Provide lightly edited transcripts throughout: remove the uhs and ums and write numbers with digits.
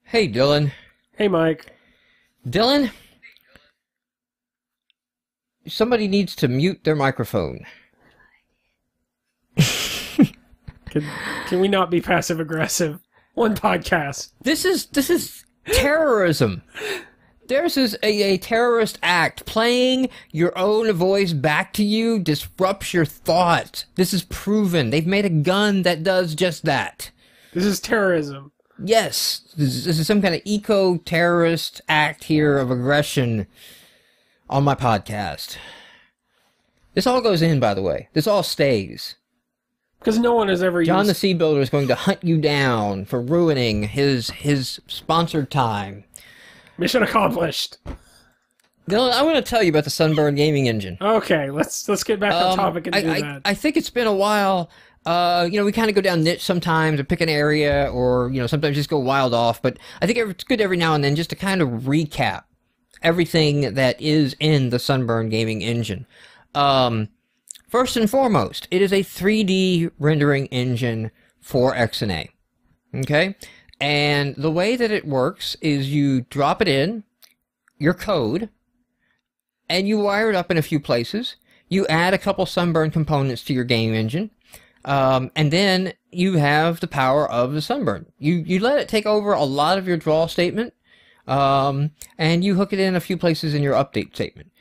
Hey, Dylan. Hey, Mike. Dylan, somebody needs to mute their microphone. Can we not be passive aggressive? One podcast. This is terrorism. This is a terrorist act. Playing your own voice back to you disrupts your thoughts. This is proven. They've made a gun that does just that. This is terrorism. Yes, this is some kind of eco-terrorist act here of aggression on my podcast. This all goes in, by the way. This all stays. Because no one has ever John the used... Sea Builder is going to hunt you down for ruining his sponsored time. Mission accomplished. Dylan, I want to tell you about the Sunburn gaming engine. Okay, let's get back on topic and do that. I think it's been a while. We kind of go down niche sometimes or pick an area or, sometimes just go wild off. But I think it's good every now and then just to kind of recap everything that is in the Sunburn gaming engine. First and foremost, it is a 3D rendering engine for XNA. Okay? And the way that it works is you drop it in, your code, and you wire it up in a few places. You add a couple Sunburn components to your game engine. And then you have the power of the Sunburn. You let it take over a lot of your draw statement, and you hook it in a few places in your update statement.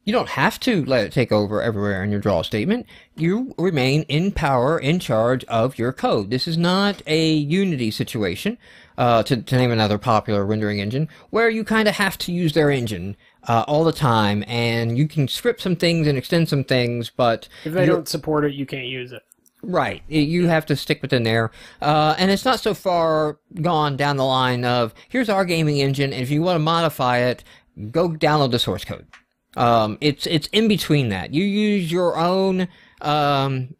You don't have to let it take over everywhere in your draw statement. You remain in power, in charge of your code. This is not a Unity situation, to name another popular rendering engine, where you kind of have to use their engine all the time, and you can script some things and extend some things, but... If they don't support it, you can't use it. Right. You have to stick within there. And it's not so far gone down the line of, here's our gaming engine, and if you want to modify it, go download the source code. It's in between that. You use your own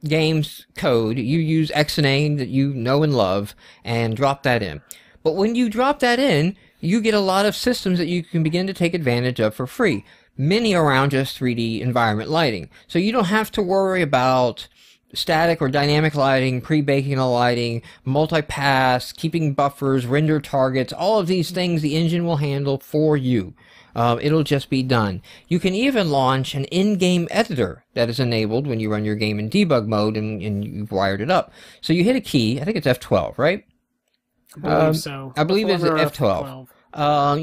game's code. You use XNA that you know and love, and drop that in. But when you drop that in, you get a lot of systems that you can begin to take advantage of for free. Many around just 3D environment lighting. So you don't have to worry about static or dynamic lighting, pre-baking the lighting, multi-pass, keeping buffers, render targets, all of these things the engine will handle for you. It'll just be done. You can even launch an in-game editor that is enabled when you run your game in debug mode and you've wired it up. So you hit a key, I think it's F12, right? I believe so. I believe it's F12.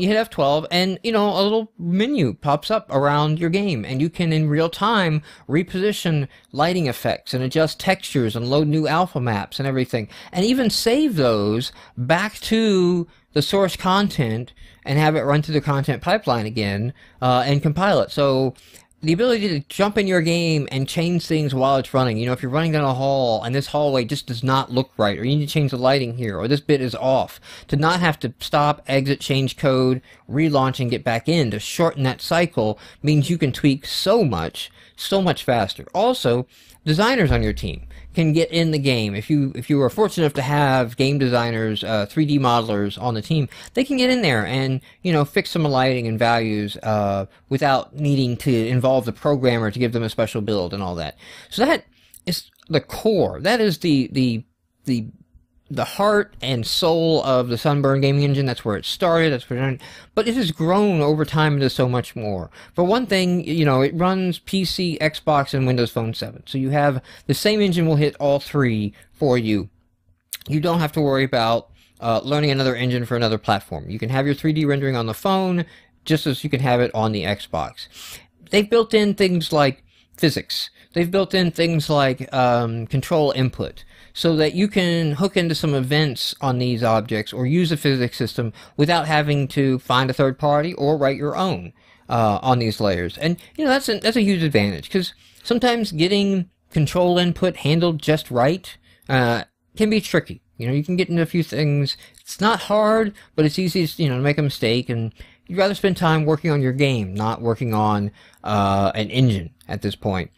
You hit F12 and, a little menu pops up around your game, and you can in real time reposition lighting effects and adjust textures and load new alpha maps and everything, and even save those back to the source content and have it run through the content pipeline again, and compile it. So the ability to jump in your game and change things while it's running. If you're running down a hall and this hallway just does not look right, or you need to change the lighting here, or this bit is off, to not have to stop, exit, change code, relaunch, and get back in, to shorten that cycle means you can tweak so much faster. Also, designers on your team can get in the game. If you are fortunate enough to have game designers, 3D modelers on the team, they can get in there and fix some lighting and values without needing to involve the programmer to give them a special build and all that. So that is the core. That is the heart and soul of the Sunburn gaming engine. That's where it started. That's where it, but it has grown over time into so much more. For one thing, it runs PC, Xbox, and Windows Phone 7. So you have the same engine will hit all three for you. You don't have to worry about learning another engine for another platform. You can have your 3D rendering on the phone just as you can have it on the Xbox. They've built in things like physics. They've built in things like control input, so that you can hook into some events on these objects or use a physics system without having to find a third party or write your own on these layers. And that's a huge advantage, because sometimes getting control input handled just right can be tricky. You can get into a few things. It's not hard, but it's easy to make a mistake, and you'd rather spend time working on your game, not working on an engine at this point.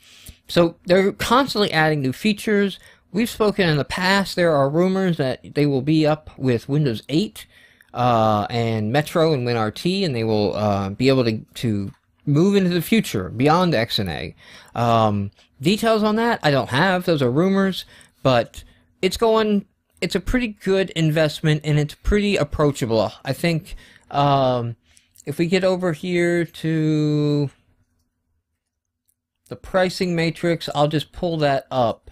So they're constantly adding new features. We've spoken in the past. There are rumors that they will be up with Windows 8 and Metro and WinRT, and they will be able to move into the future beyond XNA. Details on that I don't have. Those are rumors, but it's going it's a pretty good investment, and it's pretty approachable. I think if we get over here to the pricing matrix, I'll just pull that up.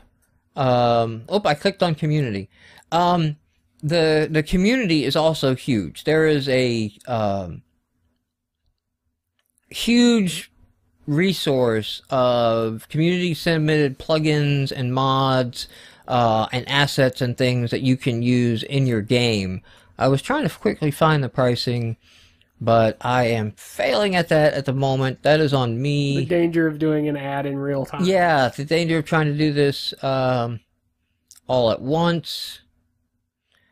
Oh, I clicked on community. The community is also huge. There is a huge resource of community submitted plugins and mods and assets and things that you can use in your game. I was trying to quickly find the pricing, but I am failing at that at the moment. That is on me. The danger of doing an ad in real time. Yeah, the danger of trying to do this all at once.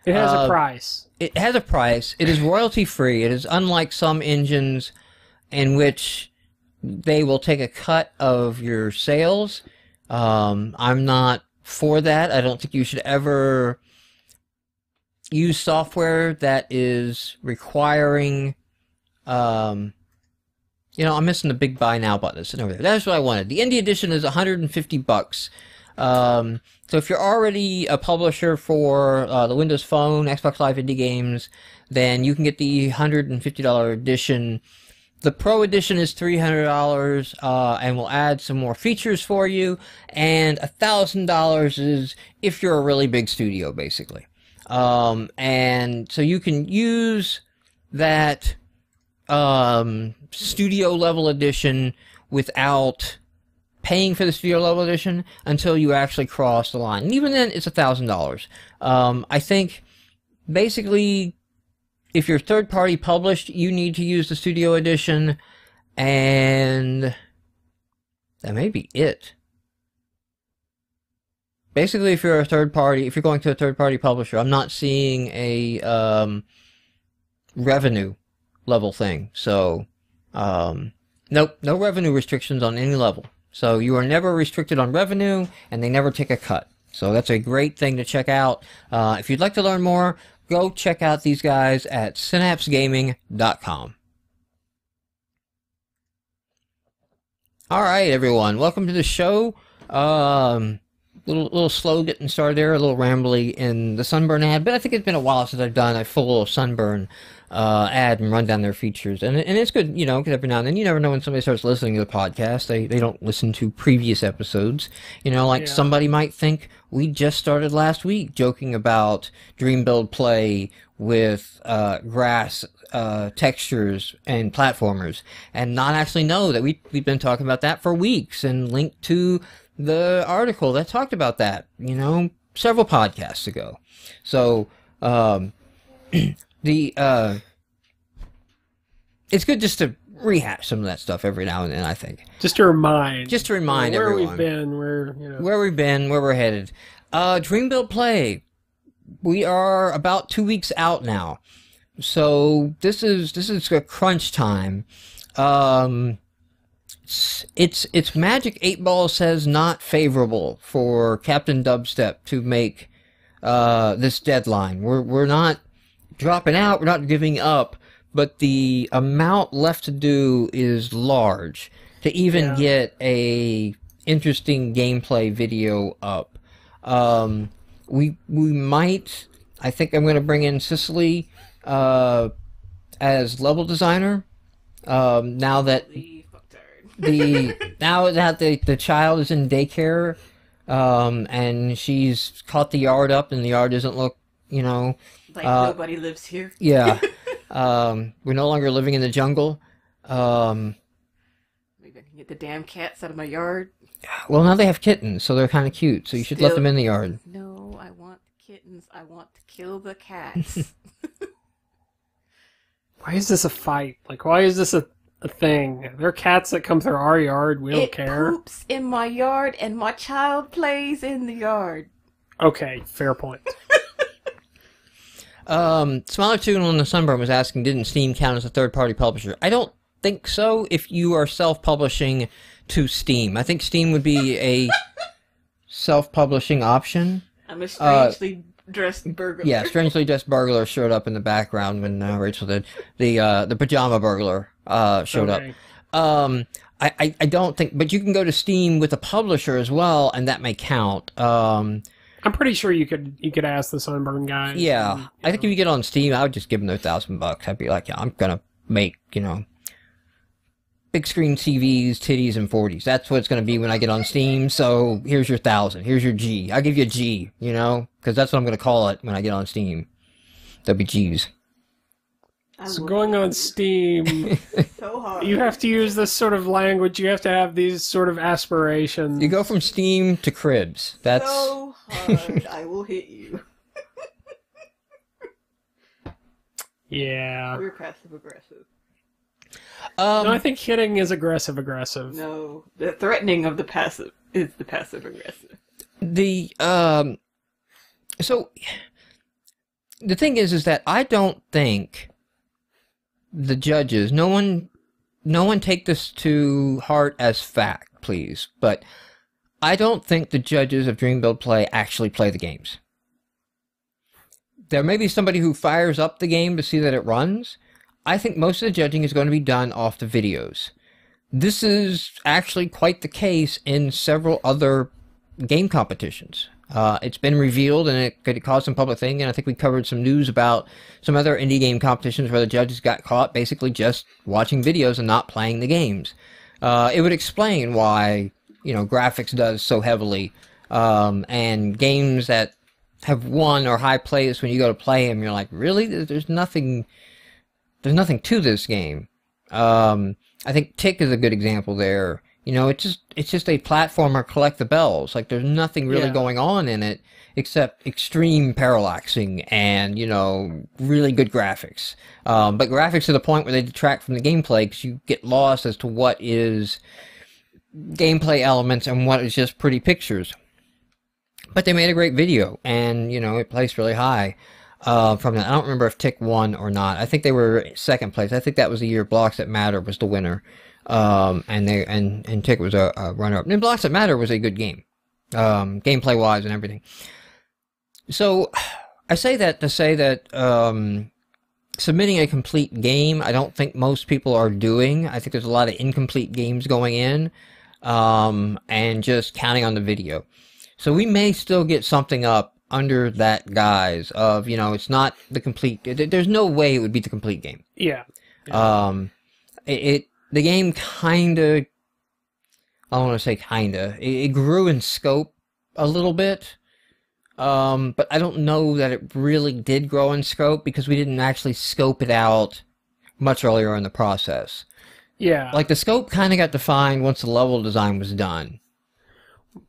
It has a price. It has a price. It is royalty free. It is unlike some engines in which they will take a cut of your sales. I'm not for that. I don't think you should ever use software that is requiring, you know, I'm missing the big buy now button sitting over there. That's what I wanted. The Indie Edition is $150. So if you're already a publisher for the Windows Phone, Xbox Live Indie Games, then you can get the $150 edition. The Pro Edition is $300, and will add some more features for you, and $1,000 is if you're a really big studio, basically. And so you can use that studio level edition without paying for the studio level edition until you actually cross the line. And even then, it's $1,000. I think basically, if you're third-party published, you need to use the studio edition, and that may be it. Basically, if you're a third-party, if you're going to a third-party publisher, I'm not seeing a revenue level thing. So, nope, no revenue restrictions on any level. So you are never restricted on revenue, and they never take a cut. So that's a great thing to check out. If you'd like to learn more, go check out these guys at synapsegaming.com. All right, everyone, welcome to the show. Little slow getting started there, a little rambly in the Sunburn ad, but I think it's been a while since I've done a full Sunburn ad and run down their features, and it's good, you know, because every now and then you never know when somebody starts listening to the podcast. They don't listen to previous episodes, you know, like somebody might think we just started last week joking about Dream Build Play with grass textures and platformers, and not actually know that we've been talking about that for weeks, and linked to the article that talked about that, you know, several podcasts ago. So it's good just to rehash some of that stuff every now and then, I think. Just to remind. Just to remind where everyone. We've been, where we've been, where we're headed. Dream Build Play. We are about 2 weeks out now. So this is a crunch time. It's Magic 8 Ball says not favorable for Captain Dubstep to make this deadline. We're not dropping out, we're not giving up, but the amount left to do is large to even get a interesting gameplay video up. We might, I think I'm going to bring in Cicely as level designer now that the child is in daycare, and she's caught the yard up, and the yard doesn't look, you know, like nobody lives here. Yeah. We're no longer living in the jungle. Maybe I can get the damn cats out of my yard. Well, now they have kittens, so they're kind of cute, so you should let them in the yard. No, I want kittens. I want to kill the cats. Why is this a fight? Like, why is this a thing? There are cats that come through our yard. We don't care. It poops in my yard, and my child plays in the yard. Okay, fair point. Smaller Tune on the Sunburn was asking, didn't Steam count as a third-party publisher? I don't think so if you are self-publishing to Steam. I think Steam would be a self-publishing option. I'm a strangely dressed burglar. Yeah, strangely dressed burglar showed up in the background when Rachel did. The pajama burglar showed up. I don't think, but you can go to Steam with a publisher as well, and that may count. I'm pretty sure you could ask the Sunburn guys. Yeah, and, I think if you get on Steam, I would just give them their $1,000. I'd be like, yeah, I'm gonna make, you know, big screen TVs, titties, and 40s. That's what it's gonna be when I get on Steam. So here's your 1,000. Here's your G. I'll give you a G. You know, because that's what I'm gonna call it when I get on Steam. There'll be G's. So going on Steam, so hard. you have to use this sort of language. You have to have these sort of aspirations. You go from Steam to Cribs. That's so hard. I will hit you. Yeah. We're passive aggressive. No, I think hitting is aggressive. No, the threatening of the passive is the passive aggressive. So the thing is that I don't think the judges, no one take this to heart as fact, please, but I don't think the judges of Dream Build Play actually play the games. There may be somebody who fires up the game to see that it runs. I think most of the judging is going to be done off the videos. This is actually quite the case in several other game competitions. It's been revealed, and it could cause some public thing, and I think we covered some news about some other indie game competitions where the judges got caught basically just watching videos and not playing the games. It would explain why, you know, graphics does so heavily, and games that have won or high plays, when you go to play them, you're like, really? There's nothing to this game. I think Tick is a good example there. You know, it's just a platformer, collect the bells. Like, there's nothing really going on in it except extreme parallaxing and, you know, really good graphics. But graphics to the point where they detract from the gameplay because you get lost as to what is gameplay elements and what is just pretty pictures. But they made a great video, and, you know, it placed really high from that. I don't remember if Tick won or not. I think they were second place. I think that was the year Blocks That Matter was the winner. And Tick was a runner-up. And Blocks That Matter was a good game, gameplay-wise and everything. So, I say that to say that submitting a complete game, I don't think most people are doing. I think there's a lot of incomplete games going in, and just counting on the video. So we may still get something up under that guise of, you know, it's not the complete. There's no way it would be the complete game. Yeah. The game kinda, I don't want to say kinda, it grew in scope a little bit, but I don't know that it really did grow in scope because we didn't actually scope it out much earlier in the process. Yeah. Like, the scope kind of got defined once the level design was done.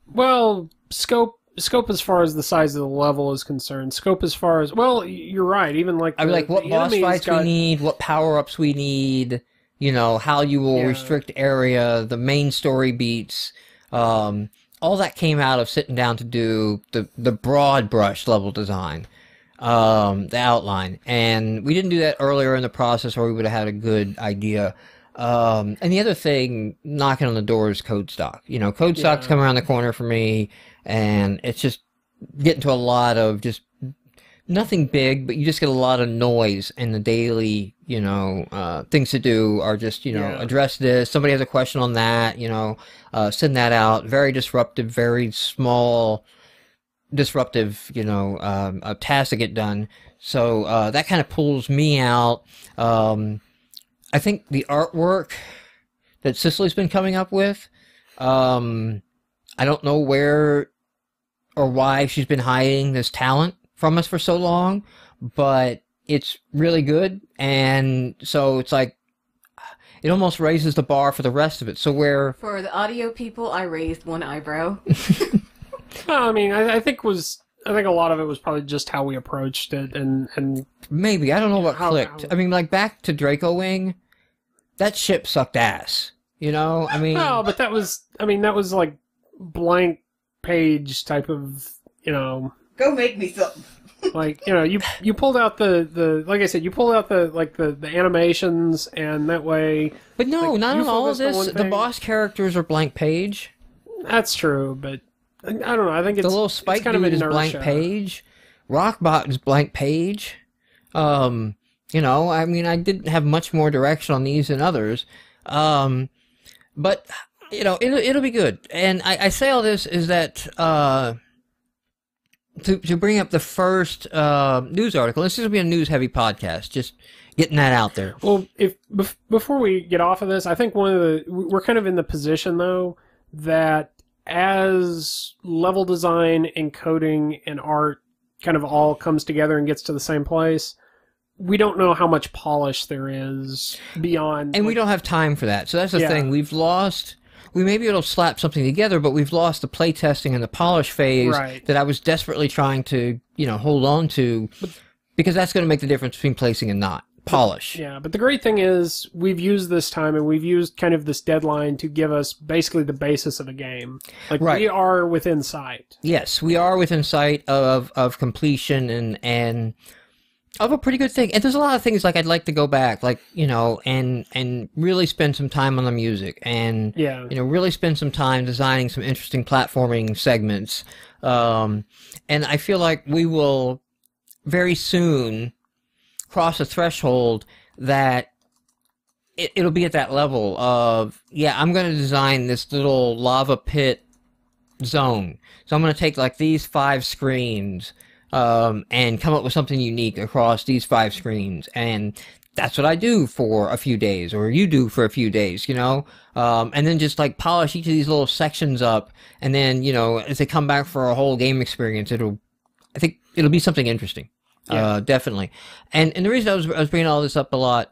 Well, scope as far as the size of the level is concerned. Scope as far as, well, you're right. Even like, I mean, like, what boss fights we need, what power-ups we need, you know, how you will restrict area, the main story beats, all that came out of sitting down to do the broad brush level design, the outline. And we didn't do that earlier in the process, or we would have had a good idea. And the other thing, knocking on the door, is code stock. You know, code stock's come around the corner for me, and it's just getting to a lot of just nothing big, but you just get a lot of noise, and the daily, you know, things to do are just, you know, address this. Somebody has a question on that, you know, send that out. Very disruptive, very small, disruptive, you know, task to get done. So that kind of pulls me out. I think the artwork that Cicely's been coming up with, I don't know where or why she's been hiding this talent from us for so long, but it's really good, and so it's like, it almost raises the bar for the rest of it. So for the audio people, I raised one eyebrow. Well, I mean, I think a lot of it was probably just how we approached it, and maybe, I don't know what clicked. I mean, like, back to Draco Wing, that ship sucked ass, you know? I mean, no, but that was like blank page type of, you know. Go make me something. Like, you know, you pulled out the like I said, you pulled out the animations, and that way. But no, like, not in all of this. The boss characters are blank page. That's true, but I don't know. I think it's the little Spike kind dude of is blank page. Rockbot is blank page. You know, I mean, I didn't have much more direction on these than others. But you know, it'll be good. And I say all this is that to bring up the first news article. This is going to be a news-heavy podcast. Just getting that out there. Well, before we get off of this, I think we're kind of in the position though that as level design and coding and art kind of all comes together and gets to the same place, we don't know how much polish there is beyond, and we don't have time for that. So that's the thing. We may be able to slap something together, but we've lost the playtesting and the polish phase that I was desperately trying to, hold on to, because that's going to make the difference between placing and not. Polish. Yeah, but the great thing is we've used this time and we've used kind of this deadline to give us basically the basis of a game. Like, we are within sight. Yes, we are within sight of completion and of a pretty good thing. And there's a lot of things like I'd like to go back, like, and really spend some time on the music and, really spend some time designing some interesting platforming segments. And I feel like we will very soon cross a threshold that it'll be at that level of, I'm going to design this little lava pit zone. So I'm going to take like these 5 screens and come up with something unique across these 5 screens. And that's what I do for a few days, or you do for a few days, and then just like polish each of these little sections up. And then, as they come back for a whole game experience, I think it'll be something interesting. Yeah. Definitely. And the reason I was bringing all this up a lot,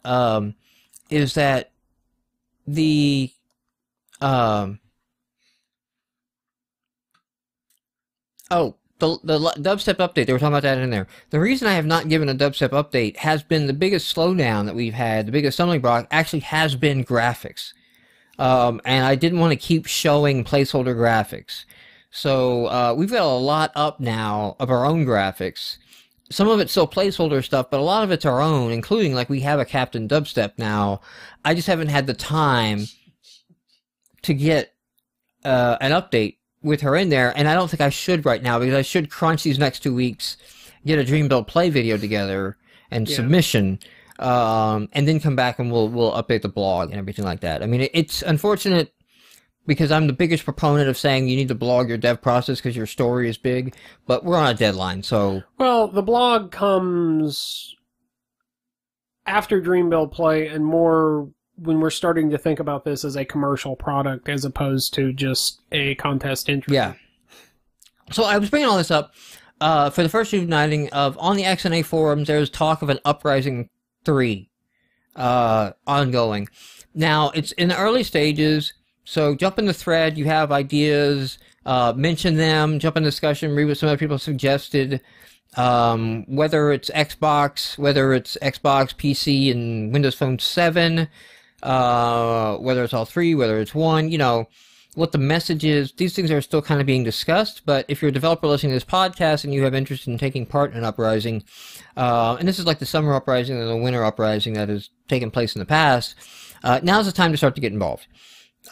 is that the dubstep update, they were talking about that in there. The reason I have not given a dubstep update has been the biggest slowdown that we've had, the biggest stumbling block actually has been graphics. And I didn't want to keep showing placeholder graphics. So, we've got a lot up now of our own graphics. Some of it's still placeholder stuff, but a lot of it's our own, including, like, we have a Captain Dubstep now. I just haven't had the time to get an update with her in there, and I don't think I should right now, because I should crunch these next 2 weeks, get a Dream Build Play video together, and submission, and then come back and we'll update the blog and everything like that. I mean, it's unfortunate, because I'm the biggest proponent of saying you need to blog your dev process because your story is big, but we're on a deadline, so... Well, the blog comes after Dream Build Play and more when we're starting to think about this as a commercial product as opposed to just a contest entry. Yeah. So I was bringing all this up for the first uniting of, on the XNA forums, there's talk of an Uprising 3 ongoing. Now, it's in the early stages... So jump in the thread, you have ideas, mention them, jump in discussion, read what some other people suggested, whether it's Xbox, PC, and Windows Phone 7, whether it's all 3, whether it's 1, what the message is. These things are still kind of being discussed, but if you're a developer listening to this podcast and you have interest in taking part in an Uprising, and this is like the summer Uprising and the winter Uprising that has taken place in the past, now's the time to start to get involved.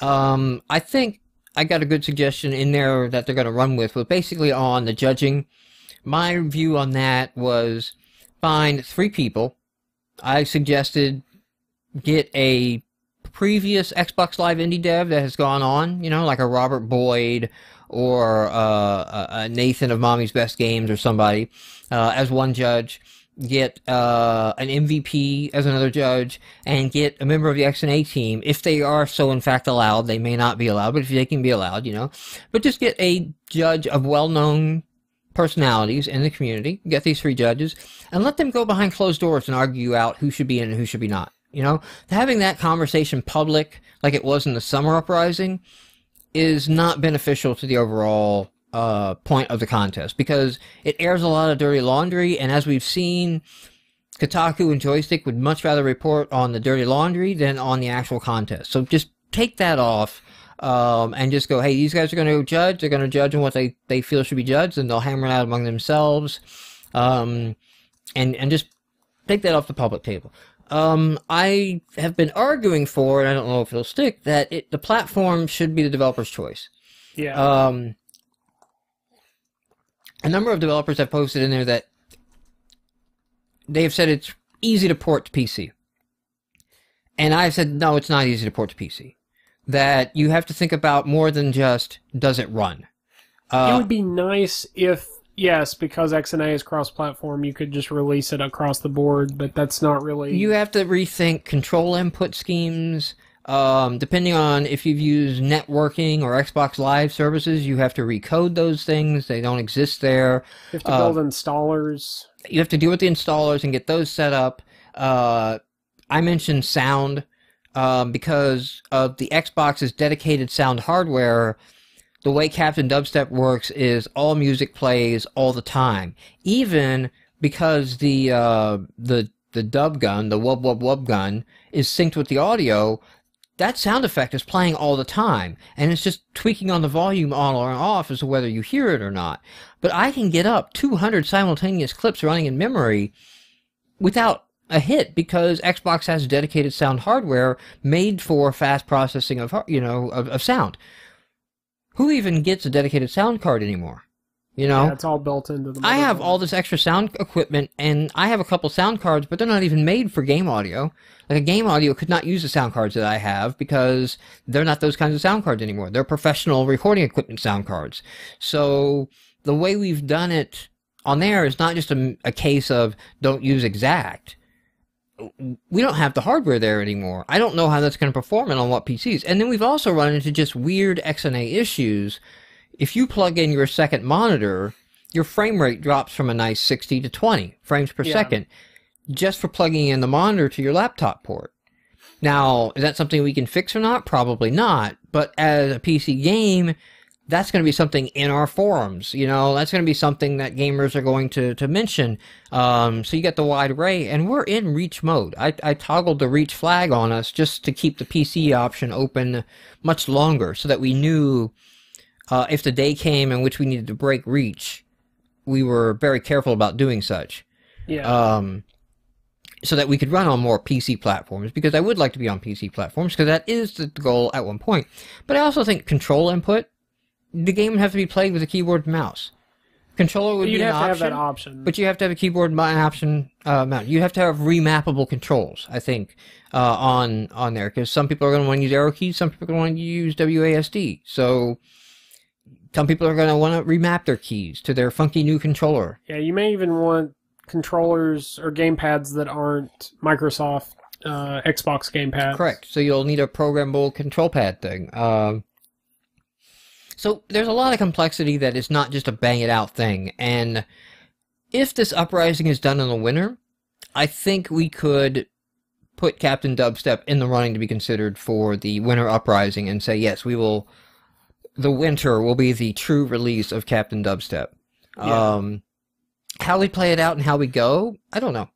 I think I got a good suggestion in there that they're going to run with, but basically on the judging. My view on that was find 3 people. I suggested get a previous Xbox Live indie dev that has gone on, like a Robert Boyd or a Nathan of Mommy's Best Games or somebody as one judge. Get an MVP as another judge, and get a member of the XNA team, if they are so in fact allowed. They may not be allowed, but if they can be allowed, But just get a judge of well-known personalities in the community, get these 3 judges, and let them go behind closed doors and argue out who should be in and who should be not. Having that conversation public, like it was in the summer Uprising, is not beneficial to the overall point of the contest, because it airs a lot of dirty laundry, and as we've seen, Kotaku and Joystick would much rather report on the dirty laundry than on the actual contest. So just take that off, and just go, hey, these guys are going to judge, they're going to judge on what they feel should be judged, and they'll hammer it out among themselves, and just take that off the public table. I have been arguing for, and I don't know if it'll stick, that the platform should be the developer's choice. Yeah. A number of developers have posted in there that they've said it's easy to port to PC. And I've said, no, it's not easy to port to PC. that you have to think about more than just, does it run? It would be nice if Yes, because XNA is cross-platform, you could just release it across the board, but that's not really... You have to rethink control input schemes. Depending on if you've used networking or Xbox Live services, you have to recode those things. They don't exist there. You have to build installers. You have to deal with the installers and get those set up. I mentioned sound because of the Xbox's dedicated sound hardware. The way Captain Dubstep works is all music plays all the time, even because the dub gun, the wub wub wub gun, is synced with the audio. That sound effect is playing all the time, and it's just tweaking on the volume on or off as to whether you hear it or not. But I can get up 200 simultaneous clips running in memory without a hit because Xbox has dedicated sound hardware made for fast processing of sound. Who even gets a dedicated sound card anymore? Yeah, it's all built into the motherboard. I have all this extra sound equipment, and I have a couple sound cards, but they're not even made for game audio. Like, a game audio could not use the sound cards that I have because they're not those kinds of sound cards anymore. They're professional recording equipment sound cards. So the way we've done it on there is not just a case of don't use exact. We don't have the hardware there anymore. I don't know how that's going to perform it on what PCs. And then we've also run into just weird XNA issues. If you plug in your second monitor, your frame rate drops from a nice 60 to 20 frames per second just for plugging in the monitor to your laptop port. Now, is that something we can fix or not? Probably not. But as a PC game, that's going to be something in our forums. That's going to be something that gamers are going to mention. So you get the wide array, and we're in reach mode. I toggled the reach flag on us just to keep the PC option open much longer so that we knew if the day came in which we needed to break reach, we were very careful about doing such. Yeah. So that we could run on more PC platforms, because I would like to be on PC platforms, because that is the goal at one point. But I also think control input, the game would have to be played with a keyboard and mouse. Controller would be an option. You'd have to have that option. But you have to have a keyboard and option mount. You have to have remappable controls, I think, on there, because some people are going to want to use arrow keys, some people are going to want to use WASD. So some people are going to want to remap their keys to their funky new controller. Yeah, you may even want controllers or gamepads that aren't Microsoft Xbox gamepads. Correct. So you'll need a programmable control pad thing. So there's a lot of complexity that is not just a bang-it-out thing. And if this Uprising is done in the winter, I think we could put Captain Dubstep in the running to be considered for the winter Uprising and say, yes, we will... The winter will be the true release of Captain Dubstep. Yeah. How we play it out and how we go, I don't know.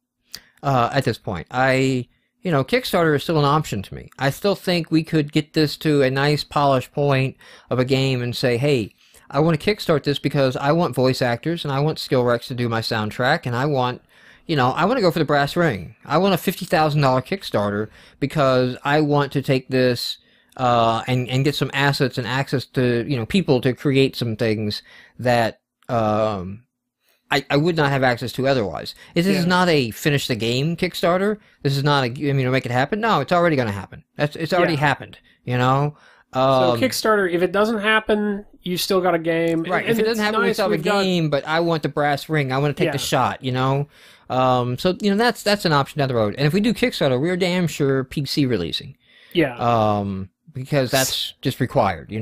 At this point, Kickstarter is still an option to me. I still think we could get this to a nice polished point of a game and say, hey, I want to kickstart this because I want voice actors and I want Skillrex to do my soundtrack, and I want to go for the brass ring. I want a $50,000 Kickstarter because I want to take this and get some assets and access to, people to create some things that I would not have access to otherwise. This is not a finish the game Kickstarter. This is not make it happen. No, it's already going to happen. It's already happened, So Kickstarter, if it doesn't happen, you still got a game. Right. If it doesn't happen, we still have a game, but I want the brass ring. I want to take the shot, that's an option down the road. And if we do Kickstarter, we're damn sure PC releasing. Yeah. Because that's just required,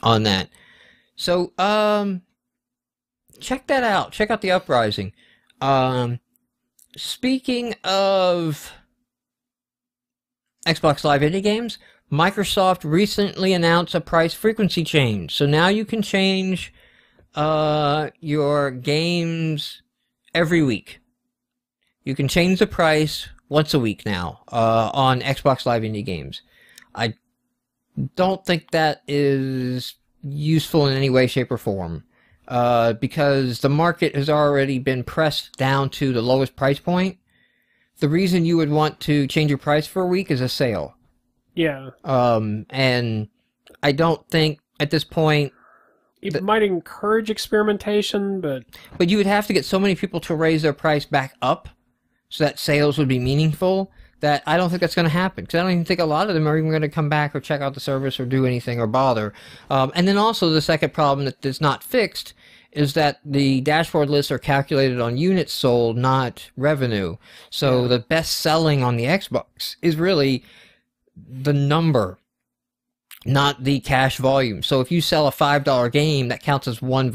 on that. So, check that out. Check out the Uprising. Speaking of Xbox Live Indie games, Microsoft recently announced a price frequency change. So now you can change your games every week. You can change the price once a week now on Xbox Live Indie games. I don't think that is useful in any way, shape, or form. Because the market has already been pressed down to the lowest price point. The reason you would want to change your price for a week is a sale. Yeah. And I don't think at this point... It might encourage experimentation, but... But you would have to get so many people to raise their price back up so that sales would be meaningful, that I don't think that's going to happen. Because I don't even think a lot of them are even going to come back or check out the service or do anything or bother. And then also the second problem that is not fixed is that the dashboard lists are calculated on units sold, not revenue. So the best selling on the Xbox is really the number, not the cash volume. So if you sell a $5 game, that counts as one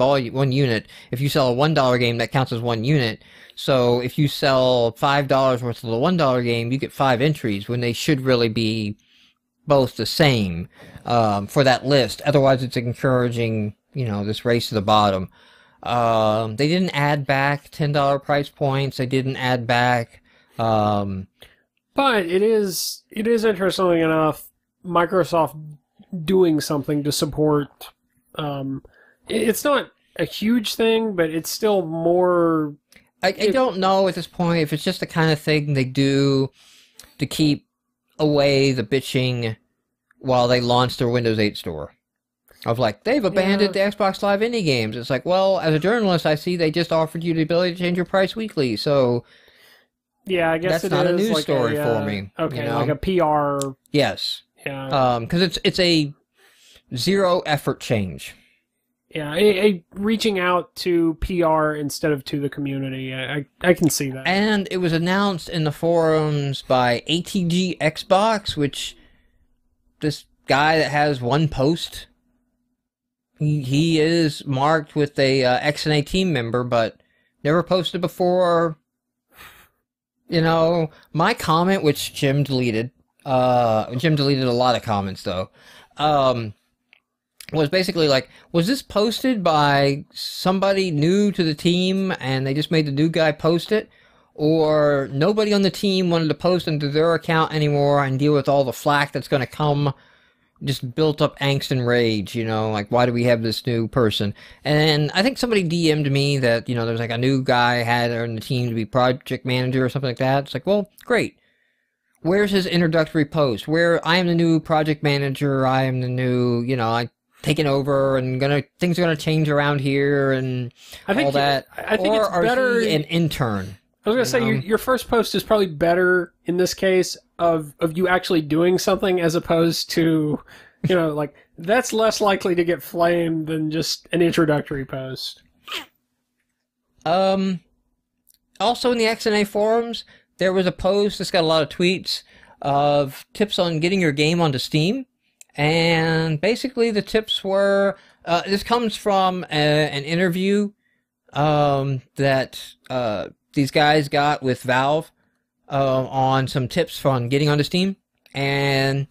unit. If you sell a $1 game, that counts as 1 unit. So if you sell $5 worth of the $1 game, you get 5 entries when they should really be both the same for that list. Otherwise, it's encouraging, this race to the bottom. They didn't add back $10 price points. They didn't add back. But it is interestingly enough, Microsoft doing something to support. It's not a huge thing, but it's still more. I don't know at this point if it's just the kind of thing they do to keep away the bitching while they launch their Windows 8 store. Of like, they've abandoned the Xbox Live indie games. It's like, well, as a journalist, I see they just offered you the ability to change your price weekly, so. Yeah, I guess that's not a news like story for me. Okay, like a PR. Yes. Yeah. Because it's a zero effort change. Yeah, a reaching out to PR instead of to the community. I can see that. And it was announced in the forums by ATG Xbox, which this guy that has one post, he is marked with a XNA team member, but never posted before. My comment, which Jim deleted a lot of comments though, was basically like, was this posted by somebody new to the team and they just made the new guy post it? Or nobody on the team wanted to post into their account anymore and deal with all the flack that's going to come, just built up angst and rage, like, why do we have this new person? And I think somebody DM'd me that, there's like a new guy had in the team to be project manager or something like that. It's like, well, great. Where's his introductory post? Where I am the new project manager, I am the new, I taking over and things are gonna change around here and all that. I think or it's better. Is he an intern? I was gonna say your first post is probably better in this case of you actually doing something as opposed to, like, that's less likely to get flamed than just an introductory post. Also in the XNA forums, there was a post that's got a lot of tweets of tips on getting your game onto Steam. And basically the tips were, this comes from an interview that these guys got with Valve on some tips on getting onto Steam. And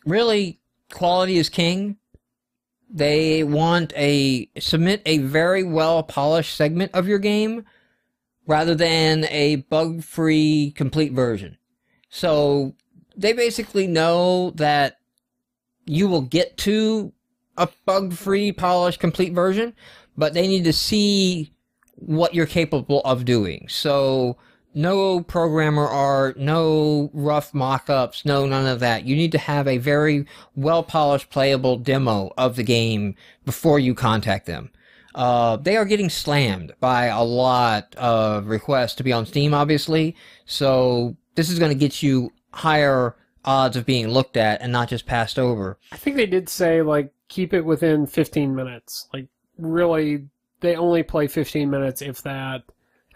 really, quality is king. They want submit a very well-polished segment of your game rather than a bug-free complete version. So they basically know that you will get to a bug-free, polished, complete version, but they need to see what you're capable of doing. So no programmer art, no rough mock-ups, no none of that. You need to have a very well-polished, playable demo of the game before you contact them. They are getting slammed by a lot of requests to be on Steam, obviously, so this is going to get you higher odds of being looked at and not just passed over. I think they did say, like, keep it within 15 minutes. Like, really, they only play 15 minutes, if that.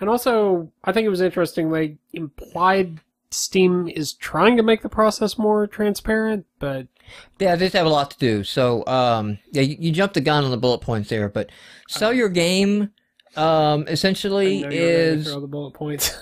And also, I think it was interesting, they implied Steam is trying to make the process more transparent, but... Yeah, they just have a lot to do. So, yeah, you jumped the gun on the bullet points there, but sell your game, essentially is... Throw the bullet points.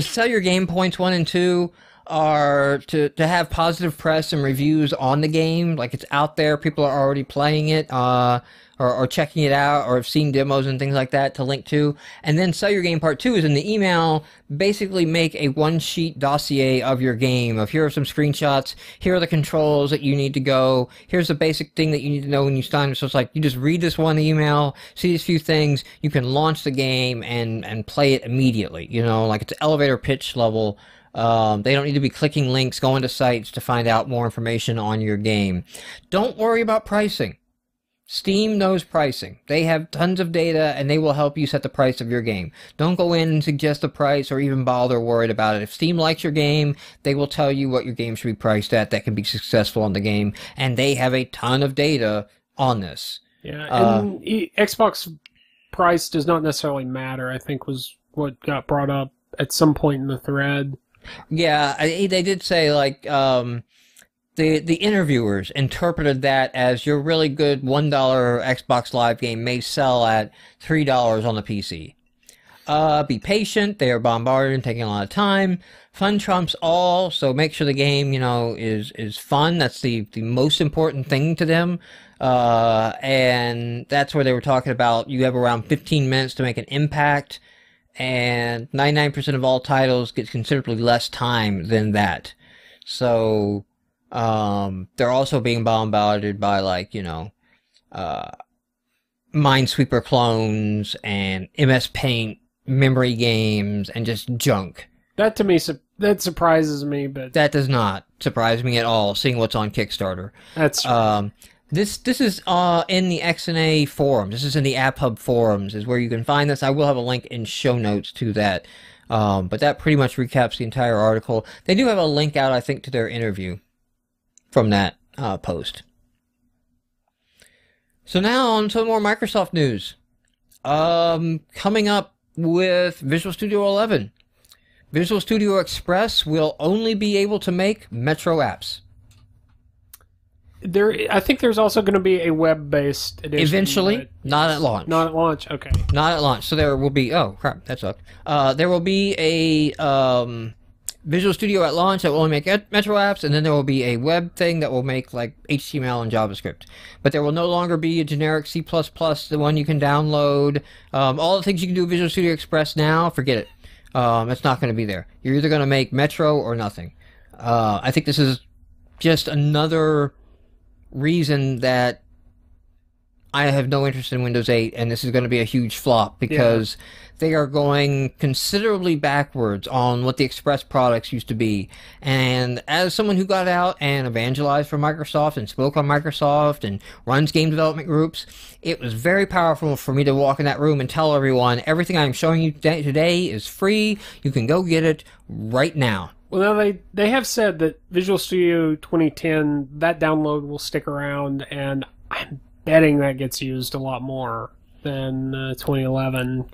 Sell your game points 1 and 2 are to have positive press and reviews on the game, like it's out there, people are already playing it, or checking it out, or have seen demos and things like that to link to. And then sell your game part 2 is in the email, basically make a one-sheet dossier of your game, of here are some screenshots, here are the controls that you need to go, here's the basic thing that you need to know when you sign. So it's like, you just read this one email, see these few things, you can launch the game and play it immediately, like it's elevator pitch level. They don't need to be clicking links, going to sites to find out more information on your game. Don't worry about pricing. Steam knows pricing. They have tons of data, and they will help you set the price of your game. Don't go in and suggest a price or even bother worried about it. If Steam likes your game, they will tell you what your game should be priced at that can be successful on the game, and they have a ton of data on this. Yeah, and Xbox price does not necessarily matter, I think was what got brought up at some point in the thread. Yeah, they did say, like, the interviewers interpreted that as your really good $1 Xbox Live game may sell at $3 on the PC. Be patient. They are bombarded and taking a lot of time. Fun trumps all, so make sure the game, is fun. That's the most important thing to them. And that's where they were talking about you have around 15 minutes to make an impact, and 99% of all titles get considerably less time than that. So, they're also being bombarded by, like, Minesweeper clones and MS Paint memory games and just junk. That to me, that surprises me, but that does not surprise me at all, seeing what's on Kickstarter. That's this is in the XNA forums. This is in the App Hub forums, is where you can find this. I will have a link in show notes to that. But that pretty much recaps the entire article. They do have a link out, I think, to their interview from that post. So now on to more Microsoft news. Coming up with Visual Studio 11. Visual Studio Express will only be able to make Metro apps. I think there's also going to be a web-based edition. Eventually, not at launch. Not at launch, okay. Not at launch. So there will be... Oh, crap, that sucked. There will be a Visual Studio at launch that will only make Metro apps, and then there will be a web thing that will make, like, HTML and JavaScript. But there will no longer be a generic C++, the one you can download. All the things you can do with Visual Studio Express now, forget it. It's not going to be there. You're either going to make Metro or nothing. I think this is just another reason that I have no interest in Windows 8, and this is going to be a huge flop, because they are going considerably backwards on what the Express products used to be. And as someone who got out and evangelized for Microsoft and spoke on Microsoft and runs game development groups, it was very powerful for me to walk in that room and tell everyone, everything I'm showing you today is free. You can go get it right now. Well, now they have said that Visual Studio 2010, that download will stick around, and I'm betting that gets used a lot more than 2011,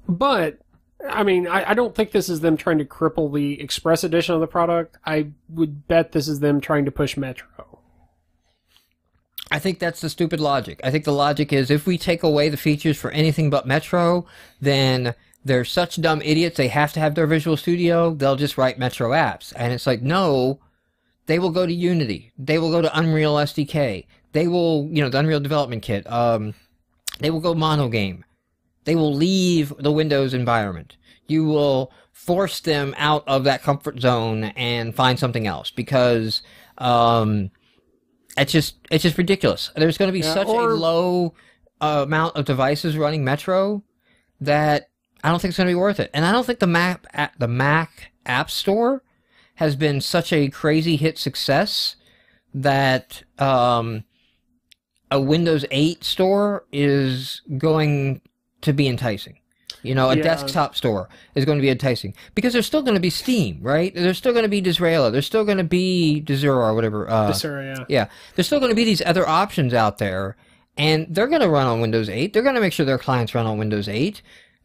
But, I mean, I don't think this is them trying to cripple the Express edition of the product. I would bet this is them trying to push Metro. I think that's the stupid logic. I think the logic is if we take away the features for anything but Metro, then they're such dumb idiots they have to have their Visual Studio, they'll just write Metro apps. And it's like, no, they will go to Unity. They will go to Unreal SDK. They will, the Unreal Development Kit. They will go monogame. They will leave the Windows environment. You will force them out of that comfort zone and find something else, because it's just ridiculous. There's going to be such a low amount of devices running Metro that I don't think it's going to be worth it. And I don't think the Mac App Store has been such a crazy hit success that a Windows 8 store is going to be enticing. A desktop store is going to be enticing. Because there's still going to be Steam, right? There's still going to be Disraeli. There's still going to be Desura or whatever. Desura, yeah. Yeah. There's still going to be these other options out there. And they're going to run on Windows 8. They're going to make sure their clients run on Windows 8.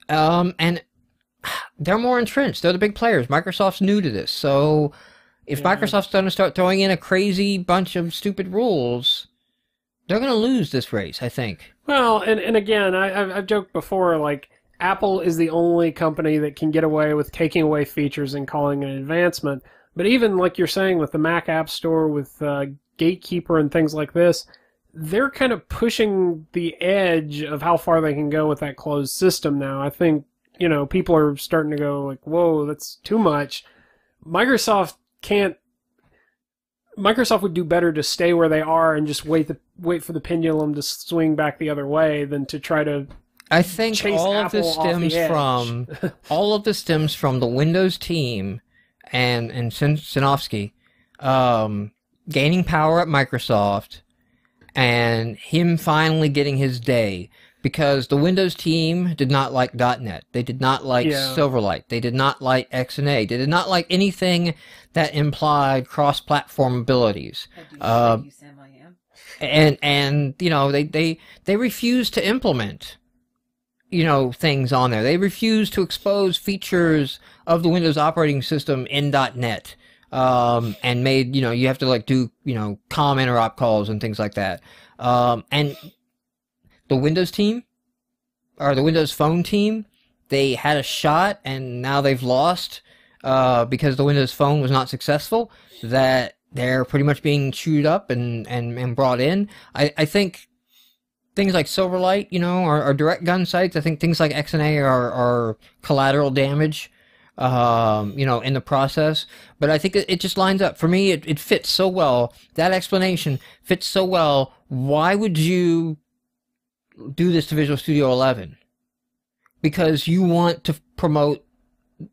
And they're more entrenched. They're the big players. Microsoft's new to this. So if Microsoft's going to start throwing in a crazy bunch of stupid rules, they're going to lose this race, I think. Well, and again, I've joked before, like, Apple is the only company that can get away with taking away features and calling it an advancement. But even, like you're saying, with the Mac App Store, with Gatekeeper and things like this, they're kind of pushing the edge of how far they can go with that closed system now. I think, people are starting to go like, whoa, that's too much. Microsoft would do better to stay where they are and just wait for the pendulum to swing back the other way than to try to I think all of this stems from the Windows team and Sinofsky gaining power at Microsoft and him finally getting his day, because the Windows team did not like .NET. They did not like Silverlight. They did not like XNA. They did not like anything that implied cross-platform abilities. and you know, they refuse to implement, you know, things on there. They refuse to expose features of the Windows operating system in .NET, and made, you know, you have to like do, you know, COM interop calls and things like that. And the Windows team, or the Windows Phone team, they had a shot and now they've lost, because the Windows Phone was not successful, that they're pretty much being chewed up and brought in. I think things like Silverlight, you know, are direct gun sites. I think things like XNA are collateral damage, you know, in the process. But I think it just lines up. For me, it fits so well. That explanation fits so well. Why would you do this to Visual Studio 11? Because you want to promote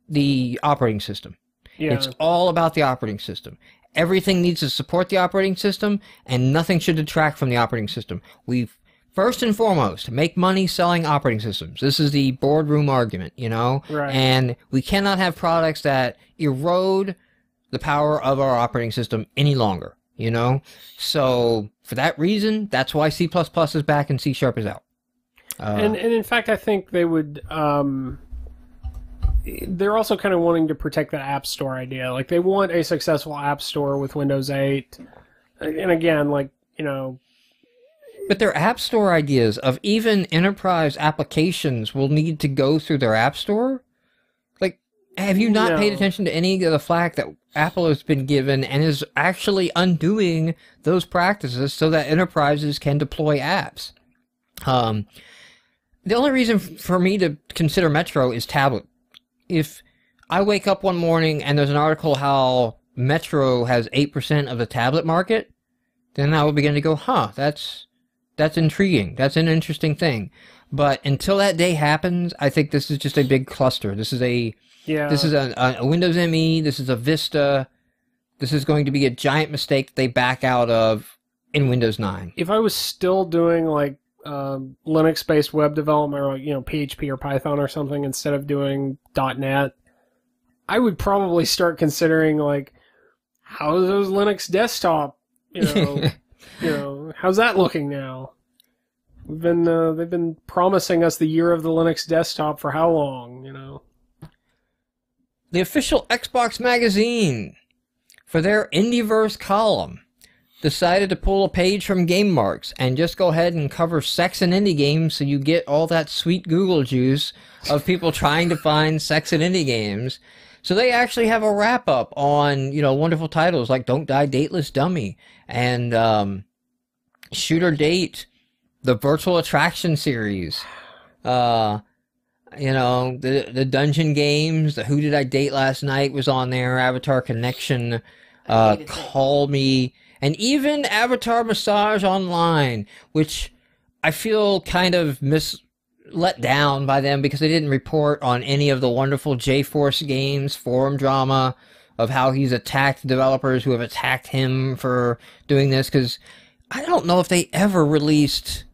the operating system. Yeah. It's all about the operating system. Everything needs to support the operating system, and nothing should detract from the operating system. We've first and foremost make money selling operating systems. This is the boardroom argument, you know? Right. And we cannot have products that erode the power of our operating system any longer, you know? So for that reason, that's why C++ is back and C# is out. And in fact, I think they would. They're also kind of wanting to protect that App Store idea. Like, they want a successful App Store with Windows 8. And again, like, you know. But their App Store ideas of even enterprise applications will need to go through their App Store? Like, have you not paid attention to any of the flack that Apple has been given and is actually undoing those practices so that enterprises can deploy apps? The only reason for me to consider Metro is tablet. If I wake up one morning and there's an article how Metro has 8% of the tablet market, then I will begin to go, huh, that's intriguing. That's an interesting thing. But until that day happens, I think this is just a big cluster. This is a Windows ME. This is a Vista. This is going to be a giant mistake that they back out of in Windows 9. If I was still doing like Linux-based web development, or, you know, PHP or Python or something, instead of doing .NET, I would probably start considering, like, how's those Linux desktop, you know, how's that looking now? They've been promising us the year of the Linux desktop for how long, you know? The official Xbox magazine, for their Indieverse column, decided to pull a page from GameMarx and just go ahead and cover sex and indie games, so you get all that sweet Google juice of people trying to find sex and indie games. So they actually have a wrap-up on, you know, wonderful titles like Don't Die Dateless Dummy and Shooter Date, the Virtual Attraction series, you know, the Dungeon games, the Who Did I Date Last Night was on there, Avatar Connection, Call Me, and even Avatar Massage Online, which I feel kind of let down by them because they didn't report on any of the wonderful J-Force Games forum drama of how he's attacked developers who have attacked him for doing this, because I don't know if they ever released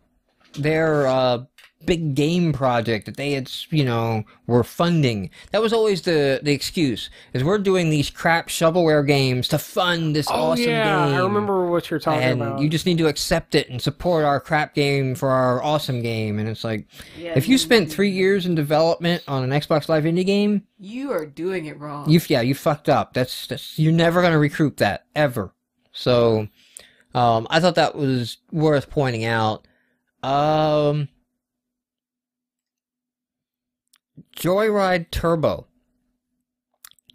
their big game project that they had, you know, were funding. That was always the excuse, is we're doing these crap shovelware games to fund this awesome game. I remember what you're talking about. And you just need to accept it and support our crap game for our awesome game. And it's like, if you spent 3 years in development on an Xbox Live Indie game, you are doing it wrong. You fucked up. That's you're never going to recoup that, ever. So, I thought that was worth pointing out. Joyride Turbo.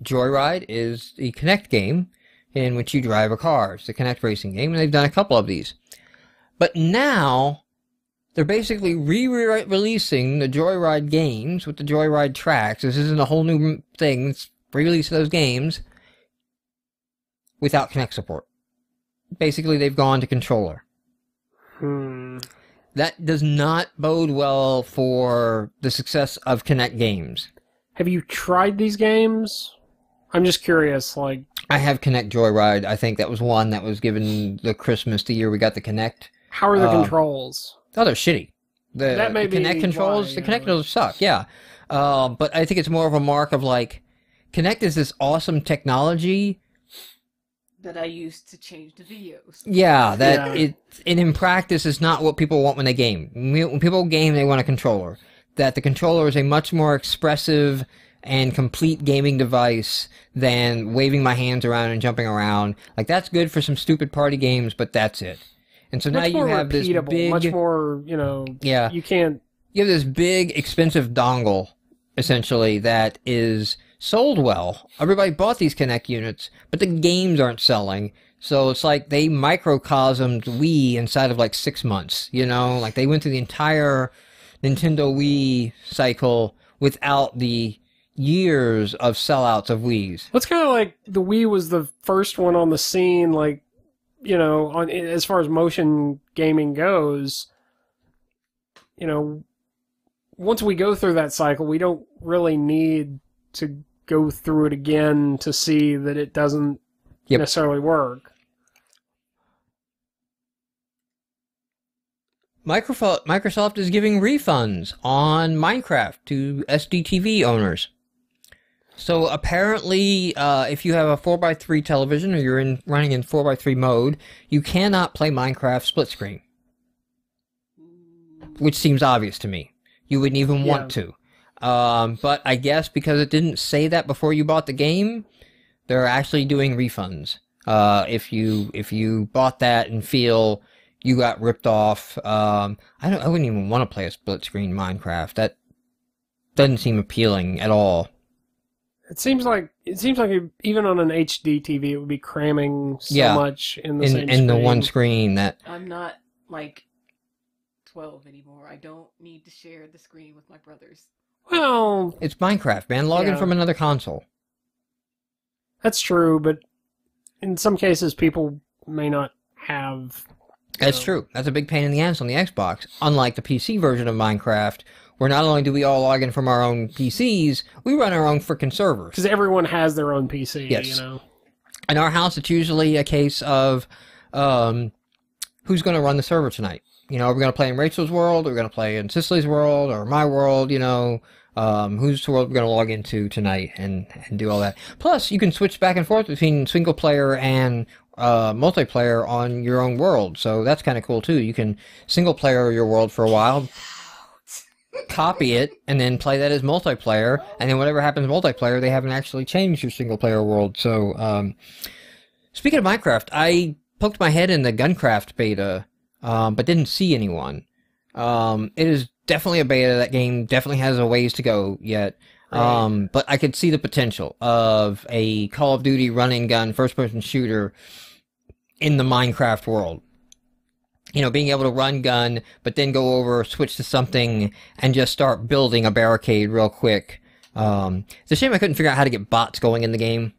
Joyride is the Kinect game in which you drive a car. It's the Kinect racing game, and they've done a couple of these. But now, they're basically re-releasing the Joyride games with the Joyride tracks. This isn't a whole new thing. It's re-release of those games without Kinect support. Basically, they've gone to controller. That does not bode well for the success of Kinect games. Have you tried these games? I'm just curious, like... I have Kinect Joyride. I think that was one that was given the Christmas the year we got the Kinect. How are the controls? Oh, they're shitty. That may the Kinect controls, the Kinect controls suck, yeah. But I think it's more of a mark of, like, Kinect is this awesome technology that I used to change the videos. Yeah, it in practice is not what people want when they game. When people game, they want a controller. That the controller is a much more expressive and complete gaming device than waving my hands around and jumping around. Like, that's good for some stupid party games, but that's it. And so now you have this big... much more, you know... Yeah. You can't... You have this big, expensive dongle, essentially, that is sold well. Everybody bought these Kinect units, but the games aren't selling. So it's like they microcosmed Wii inside of like 6 months, you know? Like, they went through the entire Nintendo Wii cycle without the years of sellouts of Wiis. Well, it's kind of like the Wii was the first one on the scene, like, you know, on as far as motion gaming goes. You know, once we go through that cycle, we don't really need to go through it again to see that it doesn't necessarily work. Microsoft is giving refunds on Minecraft to SDTV owners. So apparently, if you have a 4x3 television or you're running in 4x3 mode, you cannot play Minecraft split screen. Which seems obvious to me. You wouldn't even want to. But I guess because it didn't say that before you bought the game, they're actually doing refunds. If you bought that and feel you got ripped off, I wouldn't even want to play a split screen Minecraft. That doesn't seem appealing at all. It seems like even on an HD TV, it would be cramming so much in the same screen. The one screen that... I'm not, like, 12 anymore. I don't need to share the screen with my brothers. Well... It's Minecraft, man. Log in from another console. That's true, but in some cases, people may not have... That's true. That's a big pain in the ass on the Xbox. Unlike the PC version of Minecraft, where not only do we all log in from our own PCs, we run our own frickin' servers. Because everyone has their own PC, you know? In our house, it's usually a case of who's going to run the server tonight. You know, are we going to play in Rachel's world, or are we going to play in Cicely's world, or my world, you know? Whose world we're going to log into tonight and do all that. Plus, you can switch back and forth between single player and multiplayer on your own world, so that's kind of cool too. You can single player your world for a while, copy it, and then play that as multiplayer, and then whatever happens multiplayer, they haven't actually changed your single player world. So, speaking of Minecraft, I poked my head in the Guncraft beta, but didn't see anyone. It is definitely a beta. That game definitely has a ways to go yet. But I could see the potential of a Call of Duty run-and-gun first-person shooter in the Minecraft world. You know, being able to run gun, but then go over, switch to something, and just start building a barricade real quick. It's a shame I couldn't figure out how to get bots going in the game.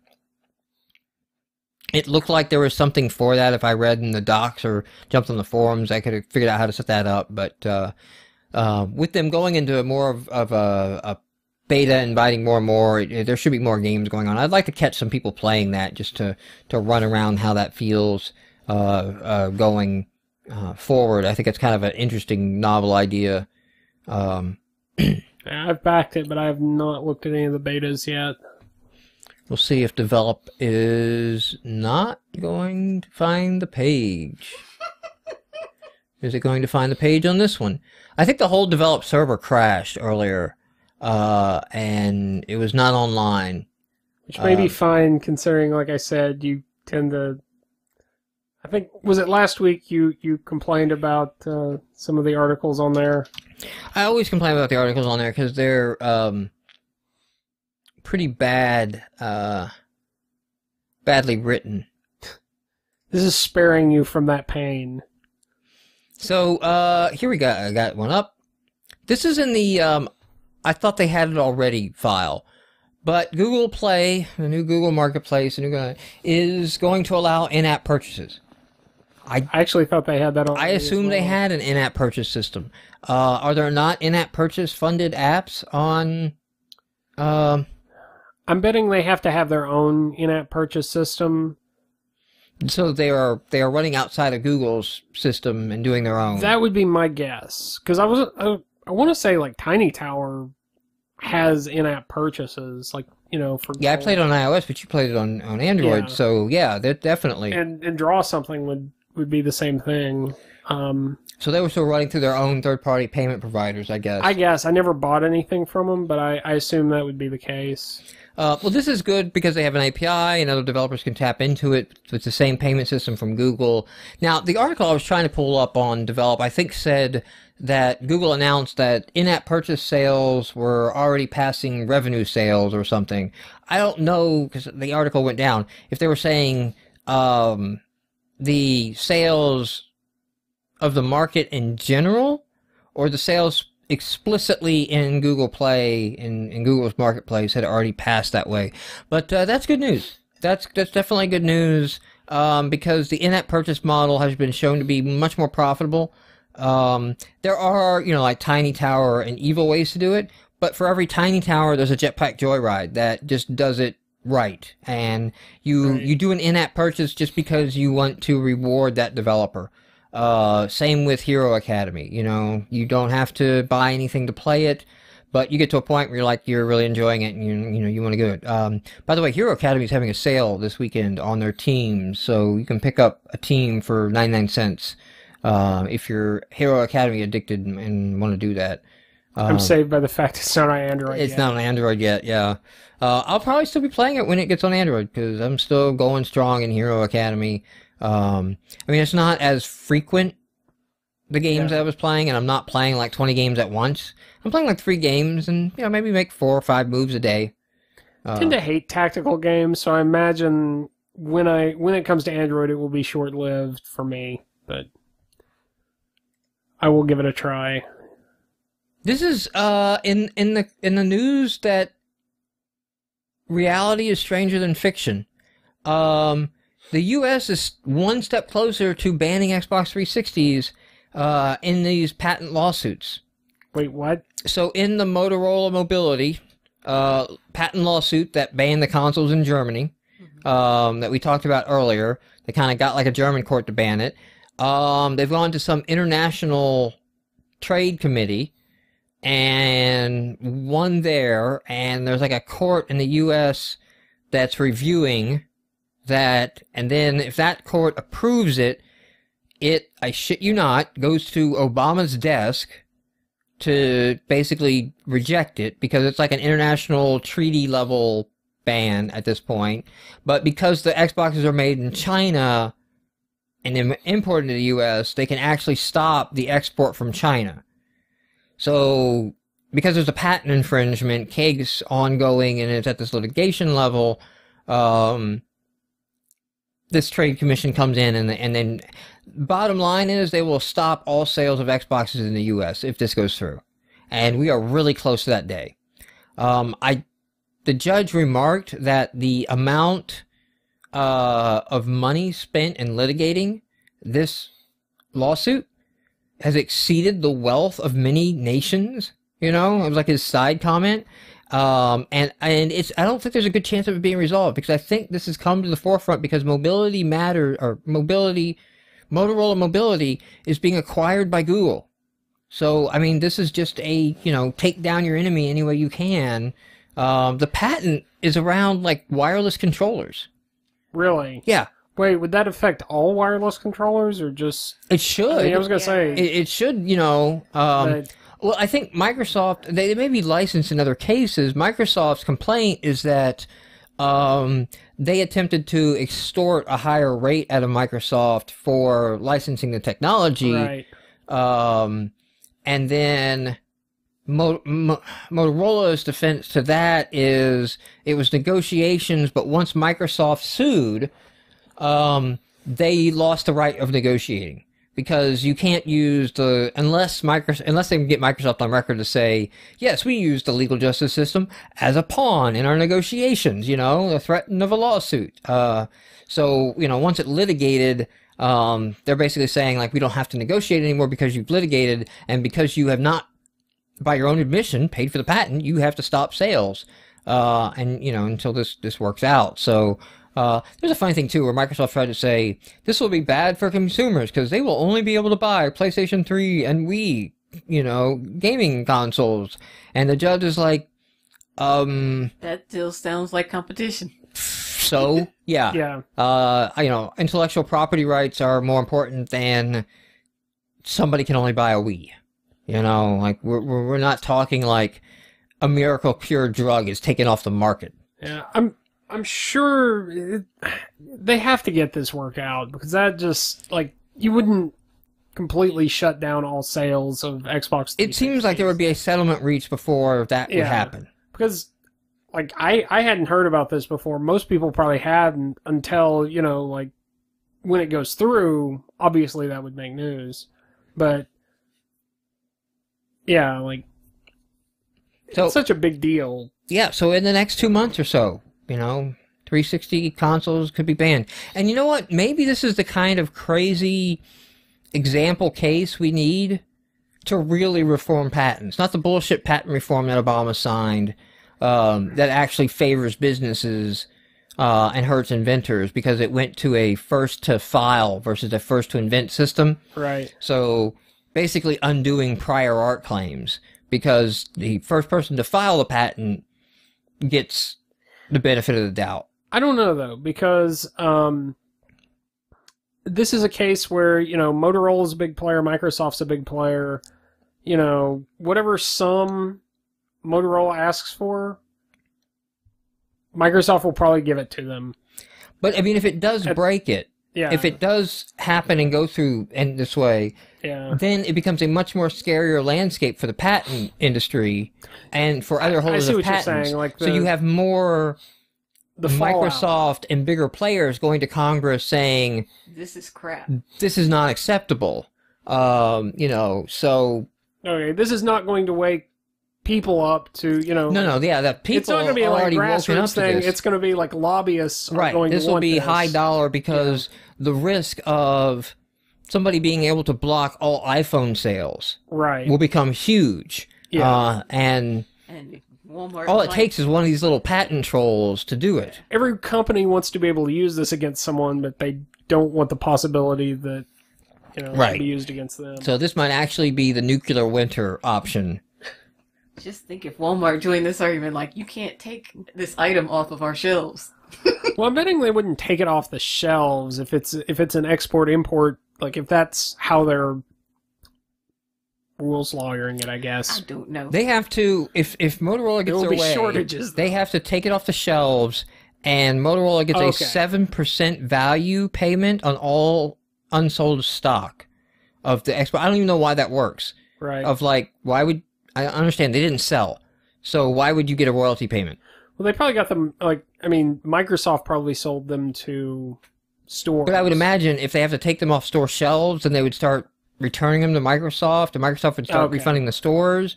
It looked like there was something for that. If I read in the docs or jumped on the forums, I could have figured out how to set that up. But with them going into more of a beta, inviting more and more, there should be more games going on. I'd like to catch some people playing that just to run around how that feels going forward. I think it's kind of an interesting, novel idea. I've backed it, but I have not looked at any of the betas yet. We'll see if Develop is not going to find the page. Is it going to find the page on this one? I think the whole Develop server crashed earlier, and it was not online. Which may be fine, considering, like I said, you tend to... I think, was it last week you complained about some of the articles on there? I always complain about the articles on there because they're pretty bad, badly written. This is sparing you from that pain. So, here we go. I got one up. This is in the, I thought they had it already file. But Google Play, the new Google Marketplace, is going to allow in-app purchases. I actually thought they had that on. I assume they had an in-app purchase system. Are there not in-app purchase funded apps on... I'm betting they have to have their own in-app purchase system. So they are running outside of Google's system and doing their own. That would be my guess. Because I want to say like Tiny Tower has in-app purchases. Like for Yeah, I gold. played on iOS, but you played it on Android, Yeah. so yeah, that definitely. And draw something would be the same thing. So they were still running through their own third-party payment providers, I guess. I guess I never bought anything from them, but I assume that would be the case. Well, this is good because they have an API and other developers can tap into it. It's the same payment system from Google. Now, the article I was trying to pull up on Develop, I think said that Google announced that in-app purchase sales were already passing revenue sales or something. I don't know, because the article went down, if they were saying the sales of the market in general or the sales explicitly in Google Play, in Google's marketplace, had already passed that way. But that's good news. That's definitely good news because the in-app purchase model has been shown to be much more profitable. There are, like Tiny Tower and evil ways to do it, but for every Tiny Tower, there's a Jetpack Joyride that just does it right. And you do an in-app purchase just because you want to reward that developer. Same with Hero Academy. You don't have to buy anything to play it, but you get to a point where you're really enjoying it and you want to do it. By the way, Hero Academy is having a sale this weekend on their teams, so you can pick up a team for 99 cents if you're Hero Academy addicted and want to do that. I'm saved by the fact it's not on Android yet. It's not on Android yet, yeah. I'll probably still be playing it when it gets on Android because I'm still going strong in Hero Academy. It's not as frequent, the games that I was playing, and I'm not playing like 20 games at once. I'm playing like 3 games and, maybe make 4 or 5 moves a day. I tend to hate tactical games, so I imagine when it comes to Android, it will be short-lived for me, but I will give it a try. This is, in the news that reality is stranger than fiction. The U.S. is one step closer to banning Xbox 360s in these patent lawsuits. Wait, what? So in the Motorola Mobility patent lawsuit that banned the consoles in Germany, that we talked about earlier, they kind of got like a German court to ban it. They've gone to some international trade committee and won there, and there's like a court in the U.S. that's reviewing that, and then if that court approves it, I shit you not, goes to Obama's desk to basically reject it because it's like an international treaty level ban at this point. But because the Xboxes are made in China and imported to the US, they can actually stop the export from China. So because there's a patent infringement case ongoing and it's at this litigation level, this trade commission comes in and then bottom line is they will stop all sales of Xboxes in the US if this goes through. And we are really close to that day. The judge remarked that the amount of money spent in litigating this lawsuit has exceeded the wealth of many nations. It was like his side comment. And I don't think there's a good chance of it being resolved because I think this has come to the forefront because Motorola Mobility is being acquired by Google. So, this is just a, take down your enemy any way you can. The patent is around like wireless controllers. Really? Yeah. Wait, would that affect all wireless controllers or just... It should. I was going to say... It should, well, I think Microsoft, they may be licensed in other cases. Microsoft's complaint is that they attempted to extort a higher rate out of Microsoft for licensing the technology. Right. And then Motorola's defense to that is it was negotiations, but once Microsoft sued, they lost the right of negotiating. Because you can't use unless they can get Microsoft on record to say, yes, we use the legal justice system as a pawn in our negotiations, a threat of a lawsuit. So, once it litigated, they're basically saying, like, we don't have to negotiate anymore because you've litigated, and because you have not, by your own admission, paid for the patent, you have to stop sales, until this works out. So, there's a funny thing, too, where Microsoft tried to say, this will be bad for consumers because they will only be able to buy PlayStation 3 and Wii, gaming consoles. And the judge is like, That still sounds like competition. So, yeah. Yeah. You know, intellectual property rights are more important than somebody can only buy a Wii. You know, like, we're not talking like a miracle cure drug is taken off the market. Yeah, I'm sure they have to get this work out, because that just, like, you wouldn't completely shut down all sales of Xbox 360. It seems like there would be a settlement reached before that would happen. Because, like, I hadn't heard about this before. Most people probably hadn't until, you know, like, when it goes through, obviously that would make news. But, yeah, like, it's such a big deal. Yeah, so in the next 2 months or so, you know, 360 consoles could be banned. And you know what? Maybe this is the kind of crazy example case we need to really reform patents. Not the bullshit patent reform that Obama signed that actually favors businesses and hurts inventors, because it went to a first-to-file versus a first-to-invent system. Right. So basically undoing prior art claims, because the first person to file the patent gets the benefit of the doubt. I don't know, though, because this is a case where, you know, Motorola's a big player, Microsoft's a big player. You know, whatever sum Motorola asks for, Microsoft will probably give it to them. But, I mean, if it does break it, if it does happen and go through in this way, then it becomes a much more scarier landscape for the patent industry and for other holders of patents. You're saying. Like so you have more Microsoft fallout. and bigger players going to Congress saying, this is crap. This is not acceptable. You know, so... Okay, this is not going to wake people up to, you know... No, yeah, that people it's not going to be like a grassroots thing. It's going to be like lobbyists are going to this will be this. high dollar, because the risk of somebody being able to block all iPhone sales will become huge. Yeah. And Walmart, all it takes is one of these little patent trolls to do it. Every company wants to be able to use this against someone, but they don't want the possibility that, you know, it can be used against them. So this might actually be the nuclear winter option. Just think if Walmart joined this argument, like, you can't take this item off of our shelves. Well, I'm betting they wouldn't take it off the shelves if it's an export-import, like, if that's how they're rules lawyering it, I guess. I don't know. They have to, if Motorola gets their way, shortages, they have to take it off the shelves, and Motorola gets a 7% value payment on all unsold stock of the export. I don't even know why that works. Right. Of like, why would... I understand they didn't sell, so why would you get a royalty payment? Well, they probably got them, like, I mean, Microsoft probably sold them to stores. But I would imagine if they have to take them off store shelves, then they would start returning them to Microsoft, and Microsoft would start refunding the stores.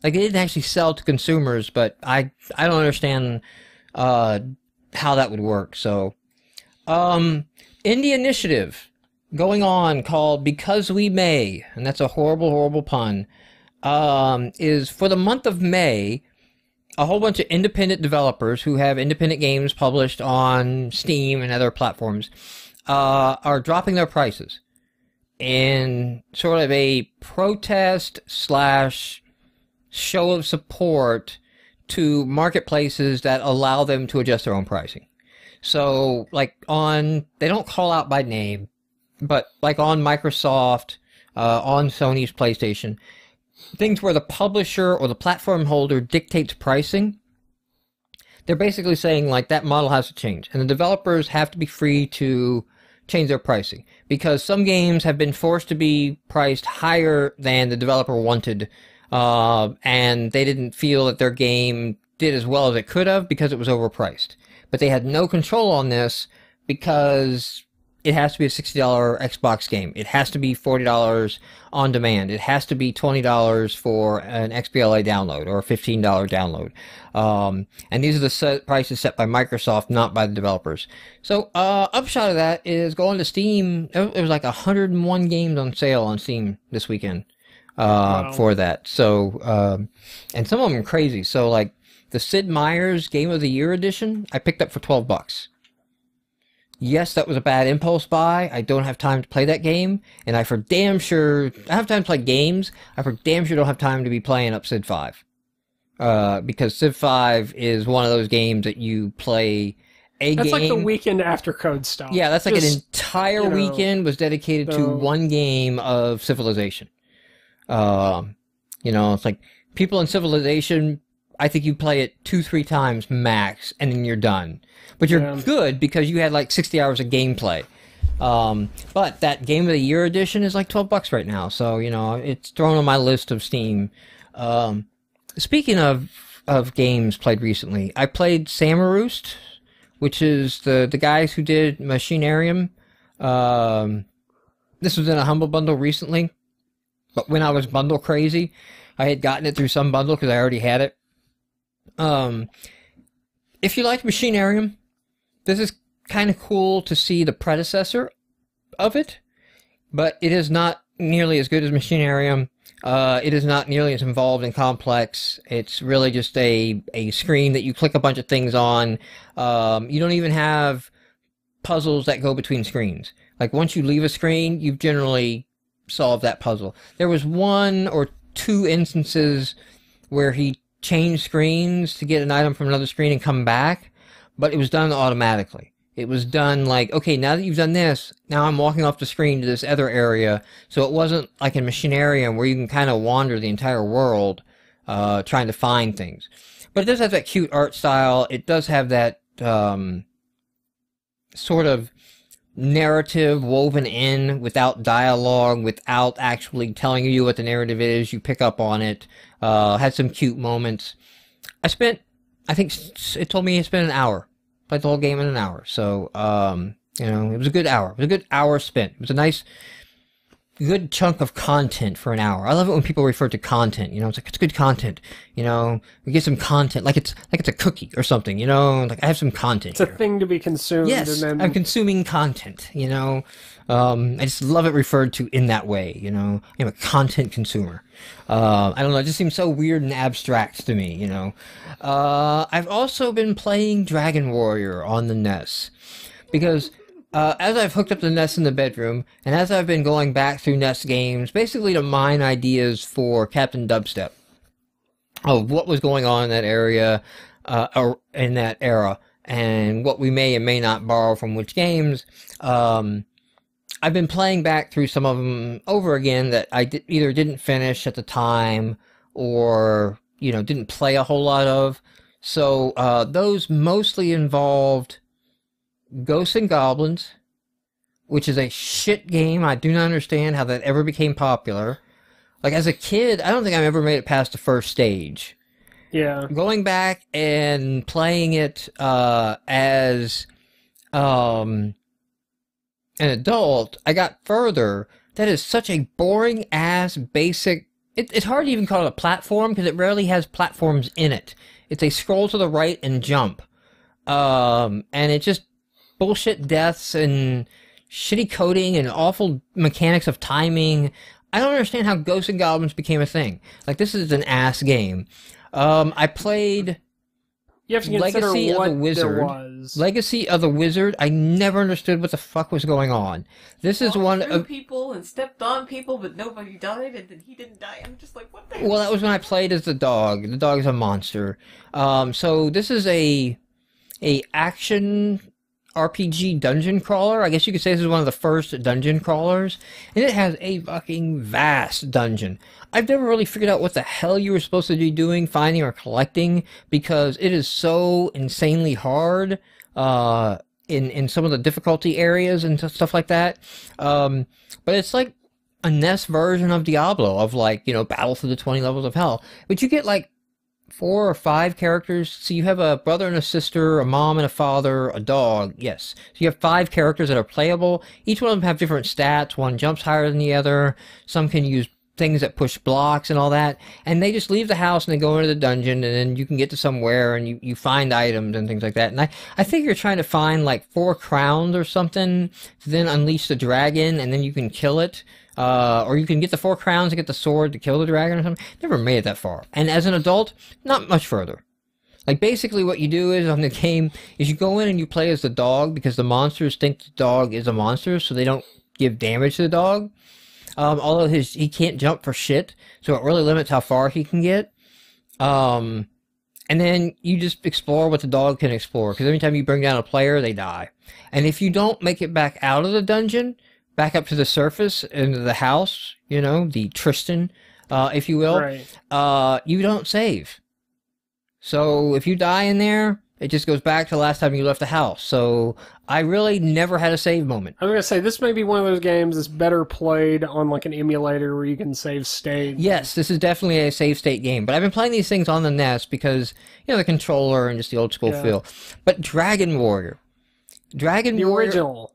Like, they didn't actually sell to consumers, but I don't understand how that would work. So, indie initiative going on called Because We May, and that's a horrible, horrible pun. Is for the month of May, a whole bunch of independent developers who have independent games published on Steam and other platforms are dropping their prices in sort of a protest / show of support to marketplaces that allow them to adjust their own pricing. So, like they don't call out by name, but like on Microsoft, on Sony's PlayStation, things where the publisher or the platform holder dictates pricing, they're basically saying, like, that model has to change. And the developers have to be free to change their pricing. Because some games have been forced to be priced higher than the developer wanted, and they didn't feel that their game did as well as it could have because it was overpriced. But they had no control on this because it has to be a $60 Xbox game. It has to be $40 on demand. It has to be $20 for an XBLA download or a $15 download. And these are the prices set by Microsoft, not by the developers. So, upshot of that is going to Steam. It was like 101 games on sale on Steam this weekend for that. So, and some of them are crazy. So, like, the Sid Meier's Game of the Year edition, I picked up for $12. Yes, that was a bad impulse buy. I don't have time to play that game, and I for damn sure... I have time to play games. I for damn sure don't have time to be playing up Sid 5. because Civ 5 is one of those games that you play That's game. like the weekend after Code Stop. Yeah, that's like an entire weekend was dedicated to one game of Civilization. It's like people in Civilization, I think you play it 2-3 times max, and then you're done. But you're good because you had like 60 hours of gameplay. But that Game of the Year edition is like $12 right now, so it's thrown on my list of Steam. Speaking of games played recently, I played Roost, which is the guys who did Machinarium. This was in a Humble Bundle recently, but when I was bundle crazy, I had gotten it through some bundle because I already had it. If you like Machinarium, this is kind of cool to see the predecessor of it, but it is not nearly as good as Machinarium. It is not nearly as involved and complex. It's really just a screen that you click a bunch of things on. You don't even have puzzles that go between screens. Like, once you leave a screen, you've generally solved that puzzle. There was 1 or 2 instances where he changed screens to get an item from another screen and come back, but it was done automatically. It was done like, okay, now that you've done this, now I'm walking off the screen to this other area. So it wasn't like in Machinarium where you can kind of wander the entire world trying to find things. But it does have that cute art style. It does have that sort of narrative woven in without dialogue, without actually telling you what the narrative is. You pick up on it. Had some cute moments. I think it told me I spent an hour. Played the whole game in an hour. So, it was a good hour. It was a good hour spent. It was a nice, good chunk of content for an hour. I love it when people refer to content. It's like, it's good content. We get some content, like it's a cookie or something. Like, I have some content. It's a thing to be consumed. Yes, and then... I'm consuming content. I just love it referred to in that way. I'm a content consumer. I don't know. It just seems so weird and abstract to me. I've also been playing Dragon Warrior on the NES because as I've hooked up the NES in the bedroom, and as I've been going back through NES games, basically to mine ideas for Captain Dubstep of what was going on in that area, or in that era, and what we may and may not borrow from which games. I've been playing back through some of them over again that I either didn't finish at the time or, didn't play a whole lot of. So those mostly involved Ghosts and Goblins, which is a shit game. I do not understand how that ever became popular. Like, as a kid, I don't think I ever made it past the first stage. Yeah. Going back and playing it as an adult, I got further. That is such a boring ass basic. It's hard to even call it a platform because it rarely has platforms in it. It's a scroll to the right and jump, and it's just bullshit deaths and shitty coding and awful mechanics of timing. I don't understand how Ghosts and Goblins became a thing. Like, this is an ass game. I played You have to consider Legacy of what the Wizard. there was. Legacy of the Wizard. I never understood what the fuck was going on. This is one of people and stepped on people, but nobody died, and then he didn't die. I'm just like, what the hell? Well, that was when I played as the dog. The dog is a monster. So this is a action RPG dungeon crawler. I guess you could say this is one of the first dungeon crawlers, and it has a fucking vast dungeon. I've never really figured out what the hell you were supposed to be doing, finding or collecting, because it is so insanely hard in some of the difficulty areas and stuff like that. But it's like a NES version of Diablo, of like, battle through the 20 levels of hell. But you get like 4 or 5 characters. So you have a brother and a sister, a mom and a father, a dog. Yes. So you have 5 characters that are playable. Each one of them have different stats. One jumps higher than the other. Some can use things that push blocks and all that. And they just leave the house and they go into the dungeon, and then you can get to somewhere and you find items and things like that. And I think you're trying to find like 4 crowns or something to then unleash the dragon, and then you can kill it. Or you can get the 4 crowns to get the sword to kill the dragon or something. Never made it that far. And as an adult, not much further. Like, basically what you do is on the game is you go in and you play as the dog, because the monsters think the dog is a monster, so they don't give damage to the dog. Although he can't jump for shit, so it really limits how far he can get. And then you just explore what the dog can explore, because every time you bring down a player, they die. And if you don't make it back out of the dungeon, back up to the surface, into the house, you know, the Tristan, if you will, you don't save. So if you die in there, it just goes back to the last time you left the house. So I really never had a save moment. I was going to say, this may be one of those games that's better played on like an emulator where you can save state. Yes, this is definitely a save state game. But I've been playing these things on the NES because, you know, the controller and just the old school feel. But Dragon Warrior. The original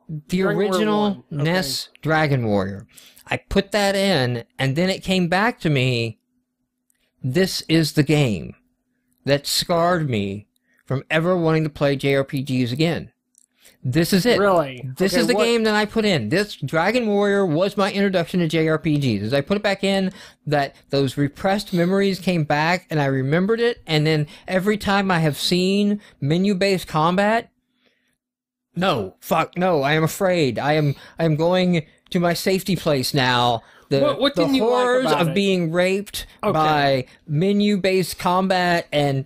NES Dragon Warrior. I put that in, and then it came back to me. This is the game that scarred me from ever wanting to play JRPGs again. This is it. Really? This is the game that I put in. This Dragon Warrior was my introduction to JRPGs. As I put it back in, that those repressed memories came back, and I remembered it, and then every time I have seen menu-based combat, no, I am afraid. I am going to my safety place now. What the didn't you horrors like about of it? being raped by menu-based combat, and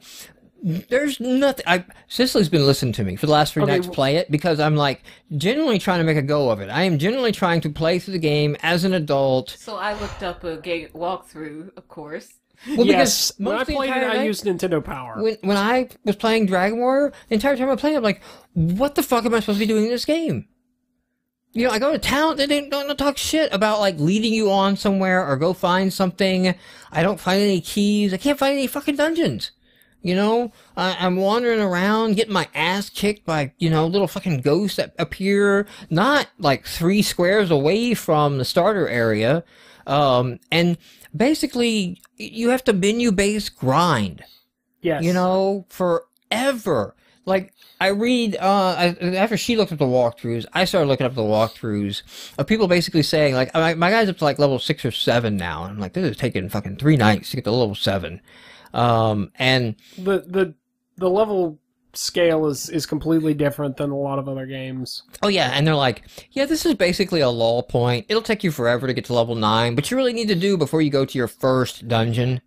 there's nothing. Cicely's been listening to me for the last 3 nights play it, because I'm like genuinely trying to make a go of it. I am genuinely trying to play through the game as an adult. So I looked up a game walkthrough, of course. Well, yes, when I played it, I used Nintendo Power. When I was playing Dragon Warrior, the entire time I played, I'm like, what the fuck am I supposed to be doing in this game? You know, I go to town, they don't talk shit about, like, leading you on somewhere or go find something. I don't find any keys. I can't find any fucking dungeons. You know, I'm wandering around, getting my ass kicked by, you know, little fucking ghosts that appear not, like, 3 squares away from the starter area. And basically, you have to menu-based grind. Yes. You know, forever. Like, I read, after she looked up the walkthroughs, I started looking up the walkthroughs of people basically saying, like, my guy's up to, like, level 6 or 7 now. And I'm like, this is taking fucking 3 nights to get to level 7. And the level scale is completely different than a lot of other games. Oh yeah, and they're like, yeah, this is basically a lull point. It'll take you forever to get to level 9, but you really need to do before you go to your first dungeon.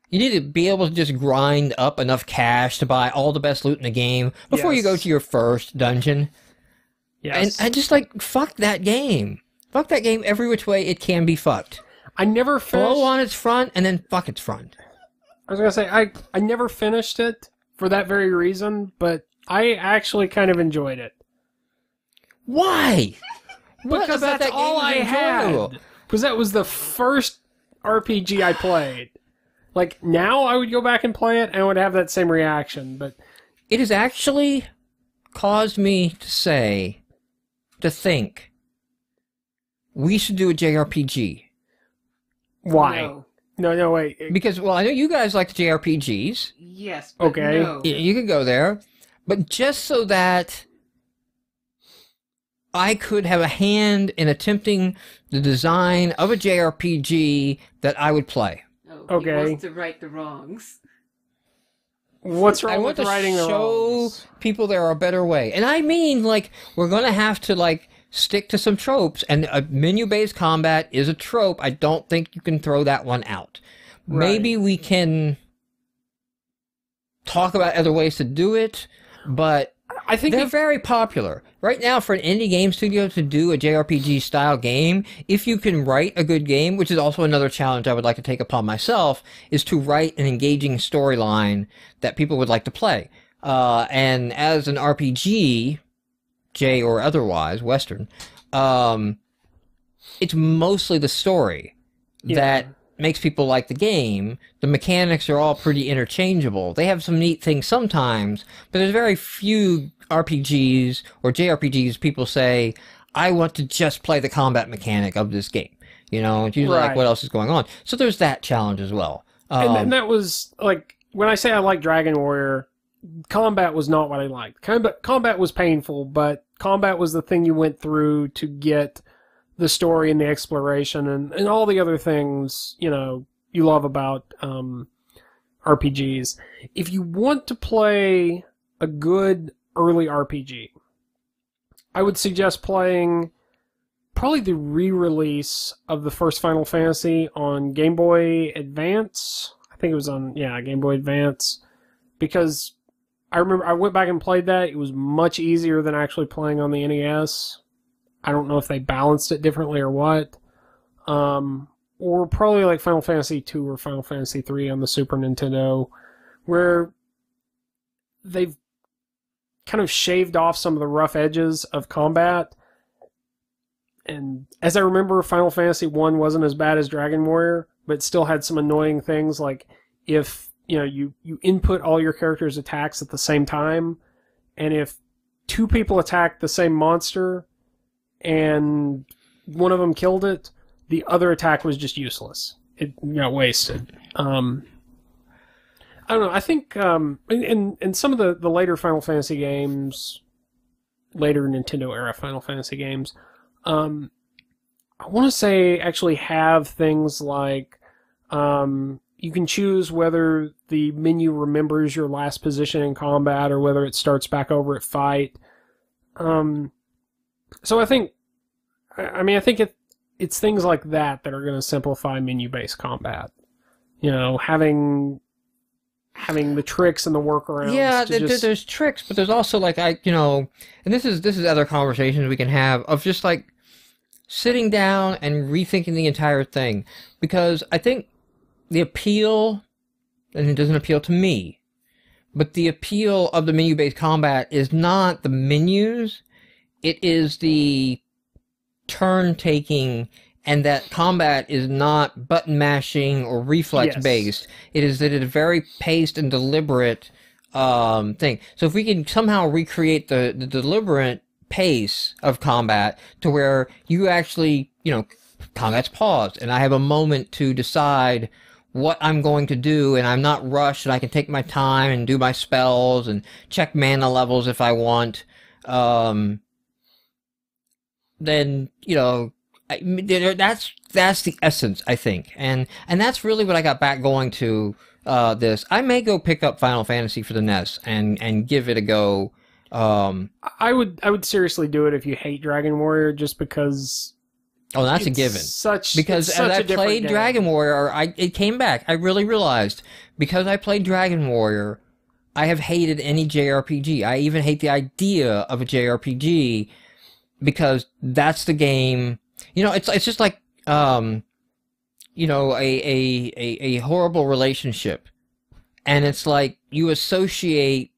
You need to be able to just grind up enough cash to buy all the best loot in the game before you go to your first dungeon. Yes. And I just like, fuck that game. Fuck that game every which way it can be fucked. I never finished... Blow on its front and then fuck its front. I was going to say, I never finished it for that very reason, but I actually kind of enjoyed it. Why? Because that's all I had. Because that was the first RPG I played. Like, now I would go back and play it, and I would have that same reaction, but... It has actually caused me to think, we should do a JRPG. Why? No, wait. Because, well, I know you guys like the JRPGs. Yes, but okay. No. You could go there. But just so that I could have a hand in attempting the design of a JRPG that I would play. Oh, okay. He wants to right the wrongs. What's wrong with righting the wrongs? I want to show people there a better way. And I mean, like, we're going to have to, like, stick to some tropes, and a menu-based combat is a trope. I don't think you can throw that one out. Right. Maybe we can talk about other ways to do it, but I think they're very popular. Right now, for an indie game studio to do a JRPG-style game, if you can write a good game, which is also another challenge I would like to take upon myself, is to write an engaging storyline that people would like to play. And as an RPG... J or otherwise, Western, it's mostly the story that makes people like the game. The mechanics are all pretty interchangeable. They have some neat things sometimes, but there's very few RPGs or JRPGs people say, I want to just play the combat mechanic of this game. You know, it's usually like, what else is going on? So there's that challenge as well. And that was, like, when I say I like Dragon Warrior... Combat was not what I liked. Combat was painful, but combat was the thing you went through to get the story and the exploration and all the other things, you know, you love about RPGs. If you want to play a good early RPG, I would suggest playing probably the re-release of the first Final Fantasy on Game Boy Advance. I think it was on, Game Boy Advance. Because I remember I went back and played that. It was much easier than actually playing on the NES. I don't know if they balanced it differently or what. Or probably like Final Fantasy 2 or Final Fantasy 3 on the Super Nintendo, where they've kind of shaved off some of the rough edges of combat. And as I remember, Final Fantasy 1 wasn't as bad as Dragon Warrior, but still had some annoying things like if you input all your characters' attacks at the same time, and if two people attacked the same monster and one of them killed it, the other attack was just useless. It got wasted. I don't know. I think in some of the later Final Fantasy games, later Nintendo era Final Fantasy games, I want to say actually have things like you can choose whether the menu remembers your last position in combat or whether it starts back over at fight. So I think it's things like that that are going to simplify menu-based combat. Having the tricks and the workarounds. Yeah, there's tricks, but there's also like and this is other conversations we can have of just like sitting down and rethinking the entire thing, because I think the appeal, and it doesn't appeal to me, but the appeal of the menu-based combat is not the menus, it is the turn-taking, and that combat is not button mashing or reflex based. It is that it's a very paced and deliberate thing. So if we can somehow recreate the deliberate pace of combat to where you actually, combat's paused and I have a moment to decide what I'm going to do, and I'm not rushed, and I can take my time and do my spells and check mana levels if I want, then, that's the essence, I think. And that's really what I got back going to this. I may go pick up Final Fantasy for the NES and give it a go. I would seriously do it if you hate Dragon Warrior, just because. Oh, that's a given. Because as I played Dragon Warrior, it came back. I really realized, because I played Dragon Warrior, I have hated any JRPG. I even hate the idea of a JRPG, because that's the game. It's just like a horrible relationship, and it's like you associate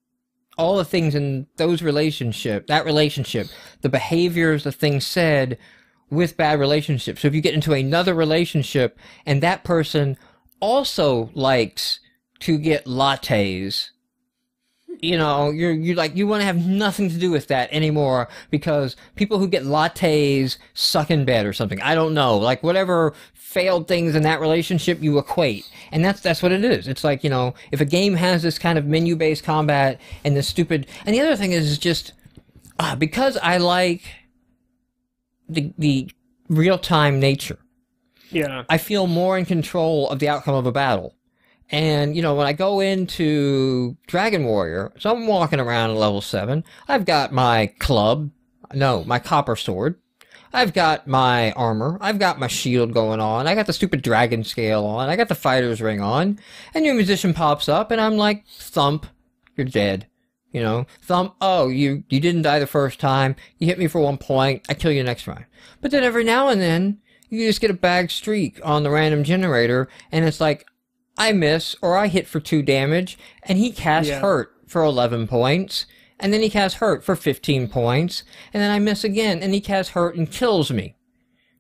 all the things in that relationship, the behaviors, the things said, with bad relationships. So if you get into another relationship and that person also likes to get lattes, you want to have nothing to do with that anymore, because people who get lattes suck in bed or something. I don't know. Like, whatever failed things in that relationship you equate. And that's what it is. It's like, if a game has this kind of menu-based combat and this stupid... And the other thing is just, because I like the real-time nature. Yeah. I feel more in control of the outcome of a battle. And, when I go into Dragon Warrior, so I'm walking around at level 7, I've got my my copper sword, I've got my armor, I've got my shield going on, I got the stupid dragon scale on, I got the fighter's ring on, and your musician pops up, and I'm like, thump, you're dead. Thump, oh, you didn't die the first time, you hit me for 1 point, I kill you next round. But then every now and then, you just get a bag streak on the random generator, and it's like, I miss, or I hit for 2 damage, and he casts hurt for 11 points, and then he casts hurt for 15 points, and then I miss again, and he casts hurt and kills me.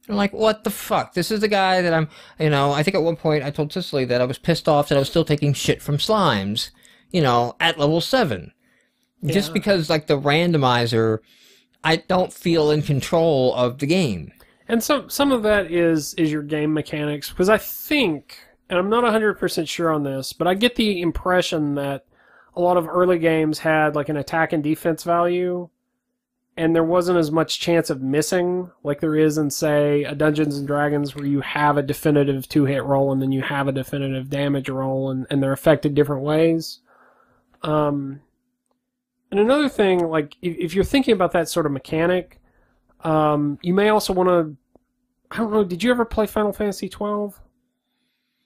I'm like, what the fuck? This is the guy that I'm, I think at one point I told Cicely that I was pissed off that I was still taking shit from slimes, at level 7. Yeah. Just because, like, the randomizer, I don't feel in control of the game. And some of that is your game mechanics, because I think, and I'm not 100% sure on this, but I get the impression that a lot of early games had like an attack and defense value, and there wasn't as much chance of missing like there is in, say, a Dungeons & Dragons, where you have a definitive 2-hit roll and then you have a definitive damage roll, and they're affected different ways. And another thing, like, if you're thinking about that sort of mechanic, you may also want to... I don't know, did you ever play Final Fantasy 12?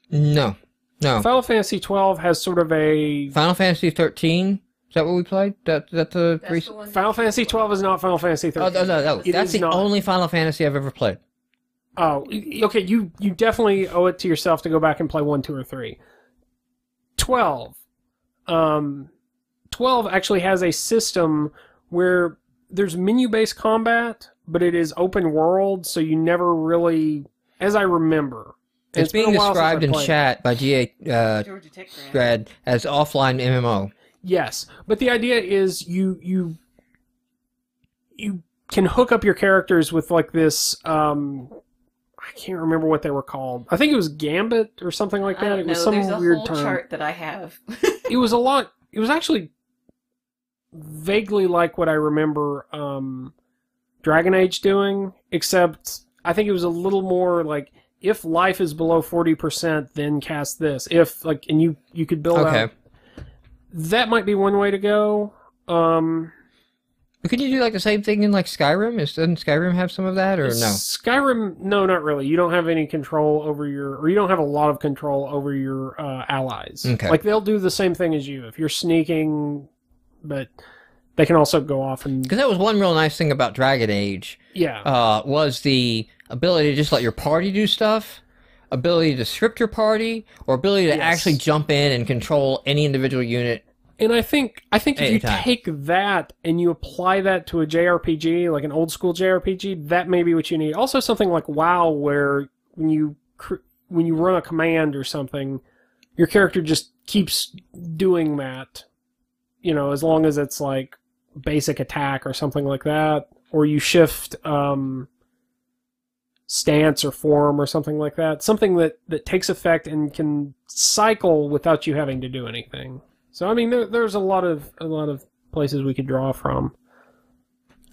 No. No. Final Fantasy 12 has sort of a... Final Fantasy 13? Is that what we played? That's the one. Final Fantasy 12 is not Final Fantasy 13. Oh, no. That's the only Final Fantasy I've ever played. Oh, okay. You definitely owe it to yourself to go back and play 1, 2, or 3. 12. 12 actually has a system where there's menu-based combat, but it is open world, so you never really, as I remember. It's being described in chat by Georgia Tech grad as offline MMO. Yes, but the idea is you can hook up your characters with like this. I can't remember what they were called. I think it was Gambit or something like that. It was some There's a weird whole term. chart that I have. It was a lot. It was actually vaguely like what I remember Dragon Age doing, except I think it was a little more like, if life is below 40%, then cast this. If like, and you could build out. That might be one way to go. Could you do like the same thing in like Skyrim? Doesn't Skyrim have some of that, or no? Skyrim, no, not really. You don't have any control over you don't have a lot of control over your allies. Okay. Like they'll do the same thing as you if you're sneaking, but they can also go off and. Because that was one real nice thing about Dragon Age. Yeah. Was the ability to just let your party do stuff, ability to script your party, or ability to actually jump in and control any individual unit. And I think if you take that and you apply that to a JRPG, like an old school JRPG, that may be what you need. Also, something like WoW, where when you run a command or something, your character just keeps doing that. You know, as long as it's like basic attack or something like that, or you shift stance or form or something like that. Something that takes effect and can cycle without you having to do anything. So I mean, there's a lot of places we could draw from.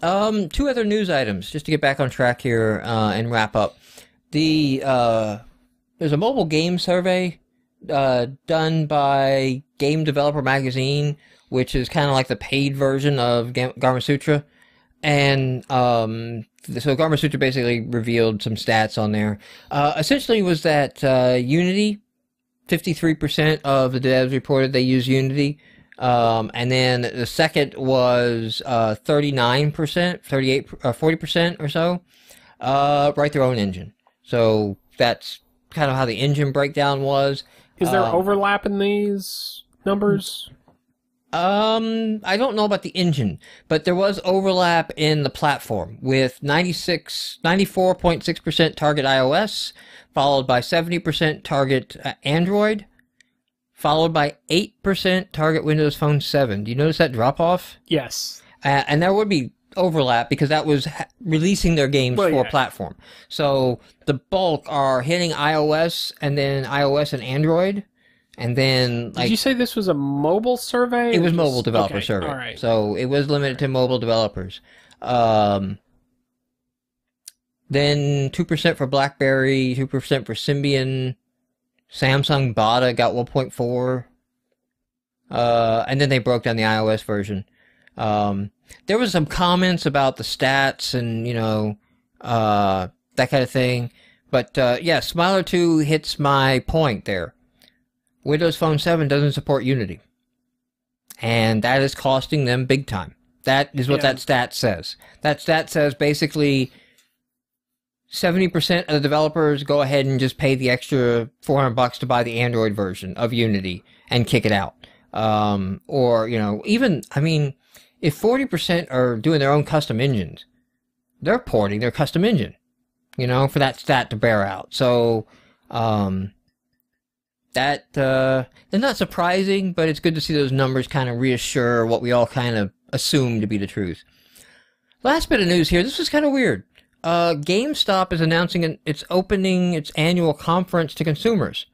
2 other news items just to get back on track here and wrap up. There's a mobile game survey done by Game Developer Magazine, which is kind of like the paid version of Gamasutra, and so Gamasutra basically revealed some stats on there. Essentially, was that Unity. 53% of the devs reported they use Unity. And then the second was 39%, 40% or so, write their own engine. So that's kind of how the engine breakdown was. Is there overlap in these numbers? I don't know about the engine, but there was overlap in the platform with 94.6% target iOS, followed by 70% target Android, followed by 8% target Windows Phone 7. Do you notice that drop off? Yes. And there would be overlap because that was releasing their games for platform. So the bulk are hitting iOS and then iOS and Android. And then, like, did you say this was a mobile survey? It was mobile developer survey. All right. So it was limited to mobile developers. Then 2% for BlackBerry, 2% for Symbian, Samsung Bada got 1.4. And then they broke down the iOS version. There was some comments about the stats and, that kind of thing. But, yeah, Smiler2 hits my point there. Windows Phone 7 doesn't support Unity. And that is costing them big time. That is what that stat says. That stat says basically 70% of the developers go ahead and just pay the extra $400 to buy the Android version of Unity and kick it out. Or, even, I mean, if 40% are doing their own custom engines, they're porting their custom engine, for that stat to bear out. So, that, they're not surprising, but it's good to see those numbers kind of reassure what we all kind of assume to be the truth. Last bit of news here. This was kind of weird. GameStop is announcing it's opening its annual conference to consumers.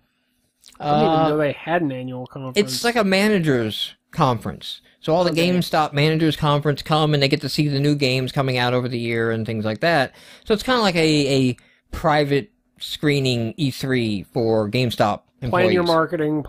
I didn't even know they had an annual conference. It's like a manager's conference. So all the GameStop managers conference come and they get to see the new games coming out over the year and things like that. So it's kind of like a private screening E3 for GameStop employees. Plan your marketing,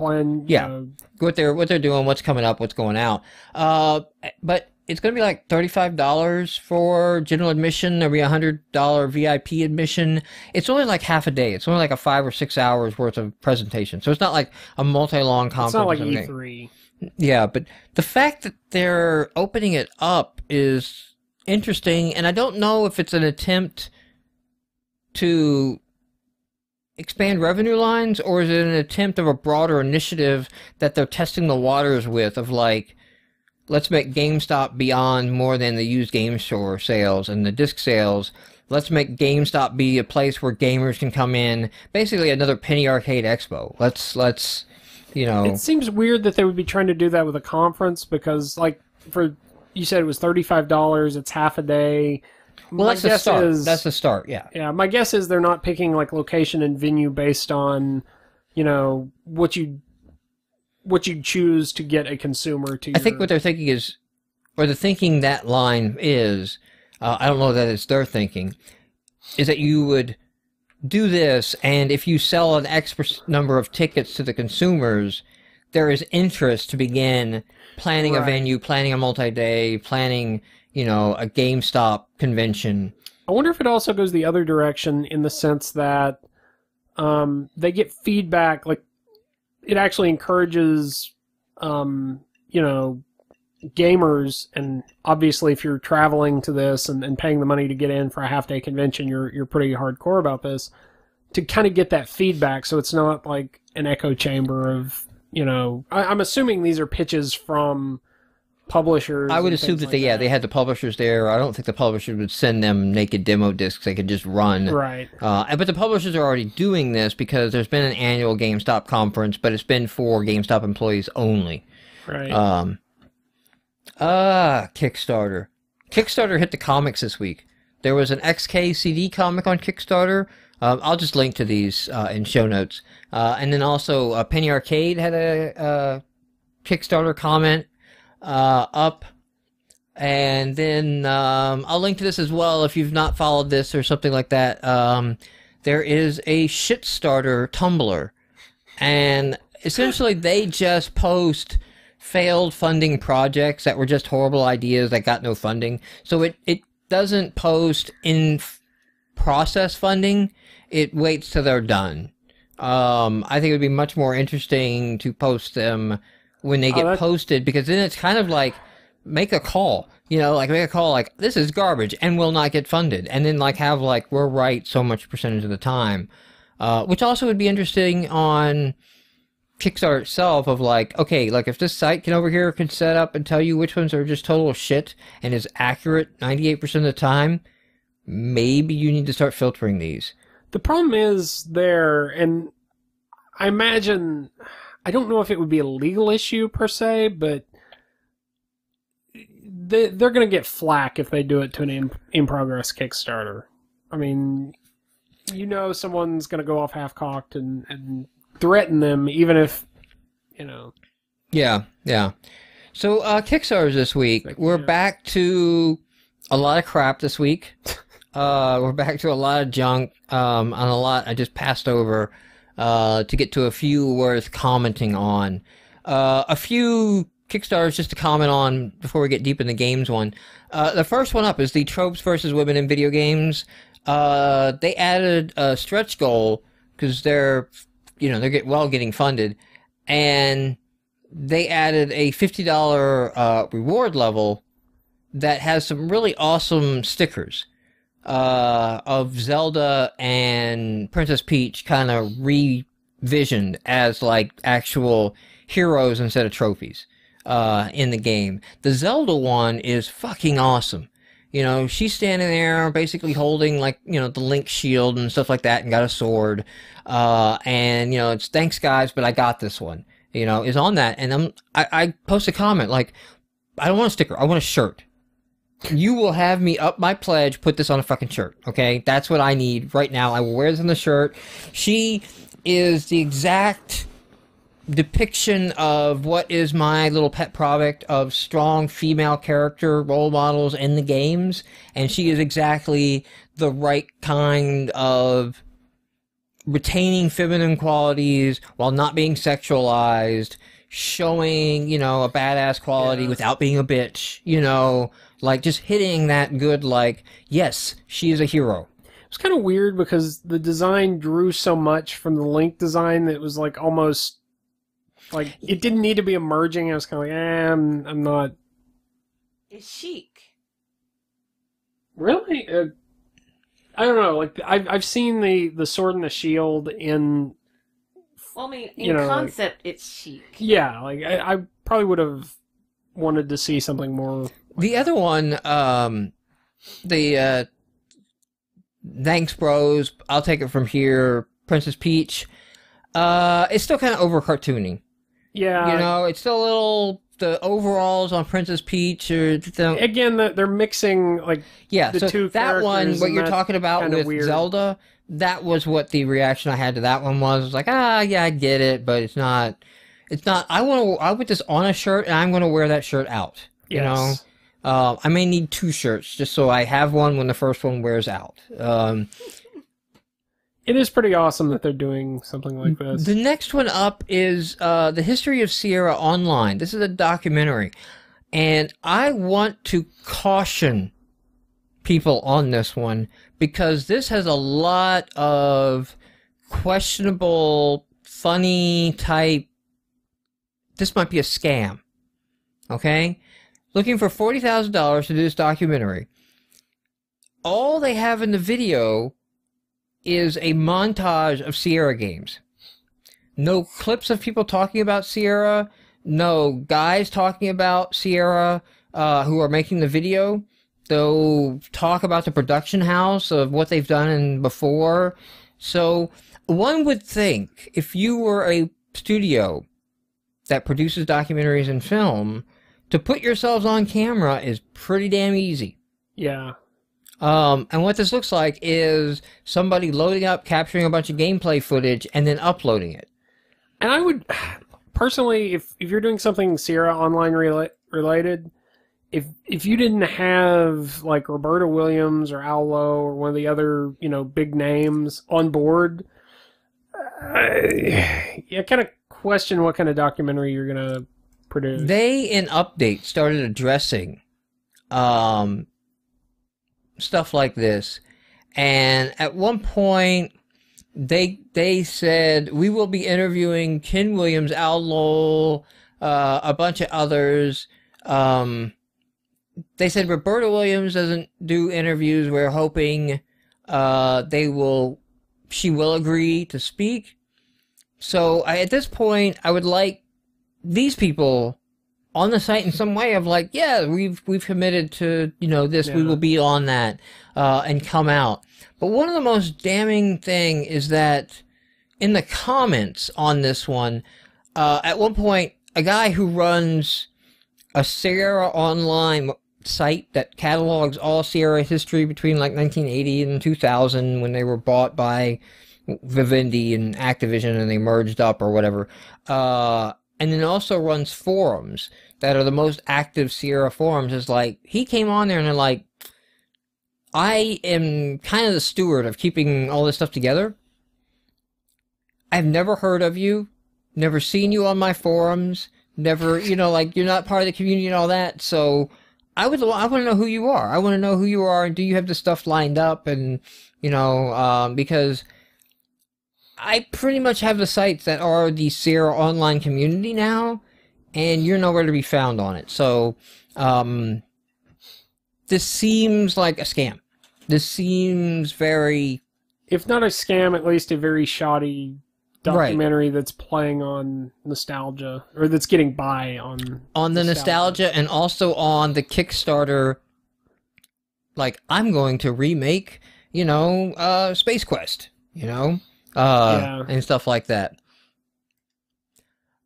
what they're doing, what's coming up, what's going out. But it's going to be like $35 for general admission. There'll be a $100 VIP admission. It's only like half a day. It's only like a 5 or 6 hours worth of presentation. So it's not like a multi-long conference. It's not like E3. Yeah, but the fact that they're opening it up is interesting, and I don't know if it's an attempt to expand revenue lines, or is it an attempt of a broader initiative that they're testing the waters with, of like, let's make GameStop beyond more than the used game store sales and the disc sales. Let's make GameStop be a place where gamers can come in. Basically, another penny arcade expo. Let's, you know. It seems weird that they would be trying to do that with a conference because, like, you said it was $35. It's half a day. Well, that's the start. That's the start. Yeah. Yeah. My guess is they're not picking like location and venue based on, you know, what you choose to get a consumer to. I think what they're thinking is, or the thinking that line is, I don't know that it's their thinking, is that you would do this, and if you sell an X number of tickets to the consumers, there is interest to begin planning a venue, planning a multi-day, planning, you know, a GameStop convention. I wonder if it also goes the other direction in the sense that they get feedback, like, it actually encourages, you know, gamers, and obviously if you're traveling to this and paying the money to get in for a half-day convention, you're pretty hardcore about this, to kind of get that feedback so it's not like an echo chamber of, you know... I'm assuming these are pitches from publishers. I would assume that they had the publishers there. I don't think the publishers would send them naked demo discs they could just run. Right. But the publishers are already doing this because there's been an annual GameStop conference, but it's been for GameStop employees only. Right. Kickstarter. Kickstarter hit the comics this week. There was an XK CD comic on Kickstarter. I'll just link to these in show notes. And then also Penny Arcade had a Kickstarter comment up, and then I'll link to this as well if you've not followed this or something like that. There is a Shitstarter Tumblr, and essentially they just post failed funding projects that were just horrible ideas that got no funding. So it doesn't post in process funding. It waits till they're done. I think it would be much more interesting to post them when they get posted, because then it's kind of like, make a call, you know, like make a call like, this is garbage and will not get funded. And then like have like, we're right so much percentage of the time, which also would be interesting on Kickstarter itself, of like, okay, like if this site over here can set up and tell you which ones are just total shit and is accurate 98% of the time, maybe you need to start filtering these. The problem is there, and I imagine, I don't know if it would be a legal issue per se, but they're going to get flack if they do it to an in-progress Kickstarter. I mean, you know someone's going to go off half-cocked and threaten them, even if, you know... Yeah. So, Kickstarters this week. We're back to a lot of crap this week. We're back to a lot of junk, on a lot I just passed over, to get to a few worth commenting on. A few Kickstarters just to comment on before we get deep in the games one. The first one up is the Tropes versus Women in Video Games. They added a stretch goal, because they're getting funded, and they added a $50 reward level that has some really awesome stickers of Zelda and Princess Peach kind of revisioned as like actual heroes instead of trophies in the game. The Zelda one is fucking awesome. You know, she's standing there basically holding like, you know, the Link shield and stuff like that, and got a sword. And, you know, it's thanks guys, but I got this one, you know, is on that. And I post a comment like, I don't want a sticker, I want a shirt. You will have me up my pledge, put this on a fucking shirt, okay? That's what I need right now. I will wear this on the shirt. She is the exact depiction of what is my little pet product of strong female character role models in the games, and she is exactly the right kind of retaining feminine qualities while not being sexualized. showing, you know, a badass quality Yeah. without being a bitch, you know, like just hitting that good, like, yes, she is a hero. It's kind of weird because the design drew so much from the Link design that it was like almost like it didn't need to be emerging. I was kind of like, I'm not It's chic. really. I don't know. Like I've seen the sword and the shield in. Well, I mean, in You know, concept, it's chic. Yeah, like I probably would have wanted to see something more. The other one, the Thanks Bros, I'll take it from here, Princess Peach, it's still kind of over cartoony. Yeah, You know, it's still a little, the overalls on Princess Peach are, again, they're mixing like yeah, the so two that one, characters, what and you're that's talking about kinda with weird. Zelda, that was what the reaction I had to that one was. It was like, yeah, I get it, but it's not, I want this on a shirt, and I'm going to wear that shirt out, you know? Yes. I may need 2 shirts just so I have one when the first one wears out. It is pretty awesome that they're doing something like this. The next one up is The History of Sierra Online. This is a documentary. And I want to caution people on this one because this has a lot of questionable, funny type. This might be a scam. Okay? Looking for $40,000 to do this documentary. All they have in the video is a montage of Sierra games. No clips of people talking about Sierra. No guys talking about Sierra who are making the video. They'll talk about the production house of what they've done before. So one would think if you were a studio that produces documentaries and film, to put yourselves on camera is pretty damn easy. Yeah. And what this looks like is somebody loading up, capturing a bunch of gameplay footage, and then uploading it. And I would, personally, if you're doing something Sierra Online related, if you didn't have, like, Roberta Williams or Al Lowe or one of the other, you know, big names on board, I kind of question what kind of documentary you're going to produce. They, in Update, started addressing stuff like this. And at one point, they said, we will be interviewing Ken Williams, Al Lowell, a bunch of others. They said Roberta Williams doesn't do interviews. We're hoping she will agree to speak. So at this point, I would like these people on the site in some way of like, yeah, we've committed to, you know, this, we will be on that, and come out. But one of the most damning thing is that in the comments on this one, at one point, a guy who runs a Sierra Online site that catalogs all Sierra history between like 1980 and 2000 when they were bought by Vivendi and Activision and they merged up or whatever, and then also runs forums that are the most active Sierra forums, is like, he came on there and they're like, I am kind of the steward of keeping all this stuff together. I've never heard of you, never seen you on my forums, never, you know, like, you're not part of the community and all that, so I want to know who you are. I want to know who you are, and do you have this stuff lined up, and, you know, because I pretty much have the sites that are the Sierra Online community now, and you're nowhere to be found on it. So, this seems like a scam. This seems very... If not a scam, at least a very shoddy documentary that's playing on nostalgia, or that's getting by on the nostalgia, and also on the Kickstarter, like, I'm going to remake, you know, Space Quest, you know? And stuff like that.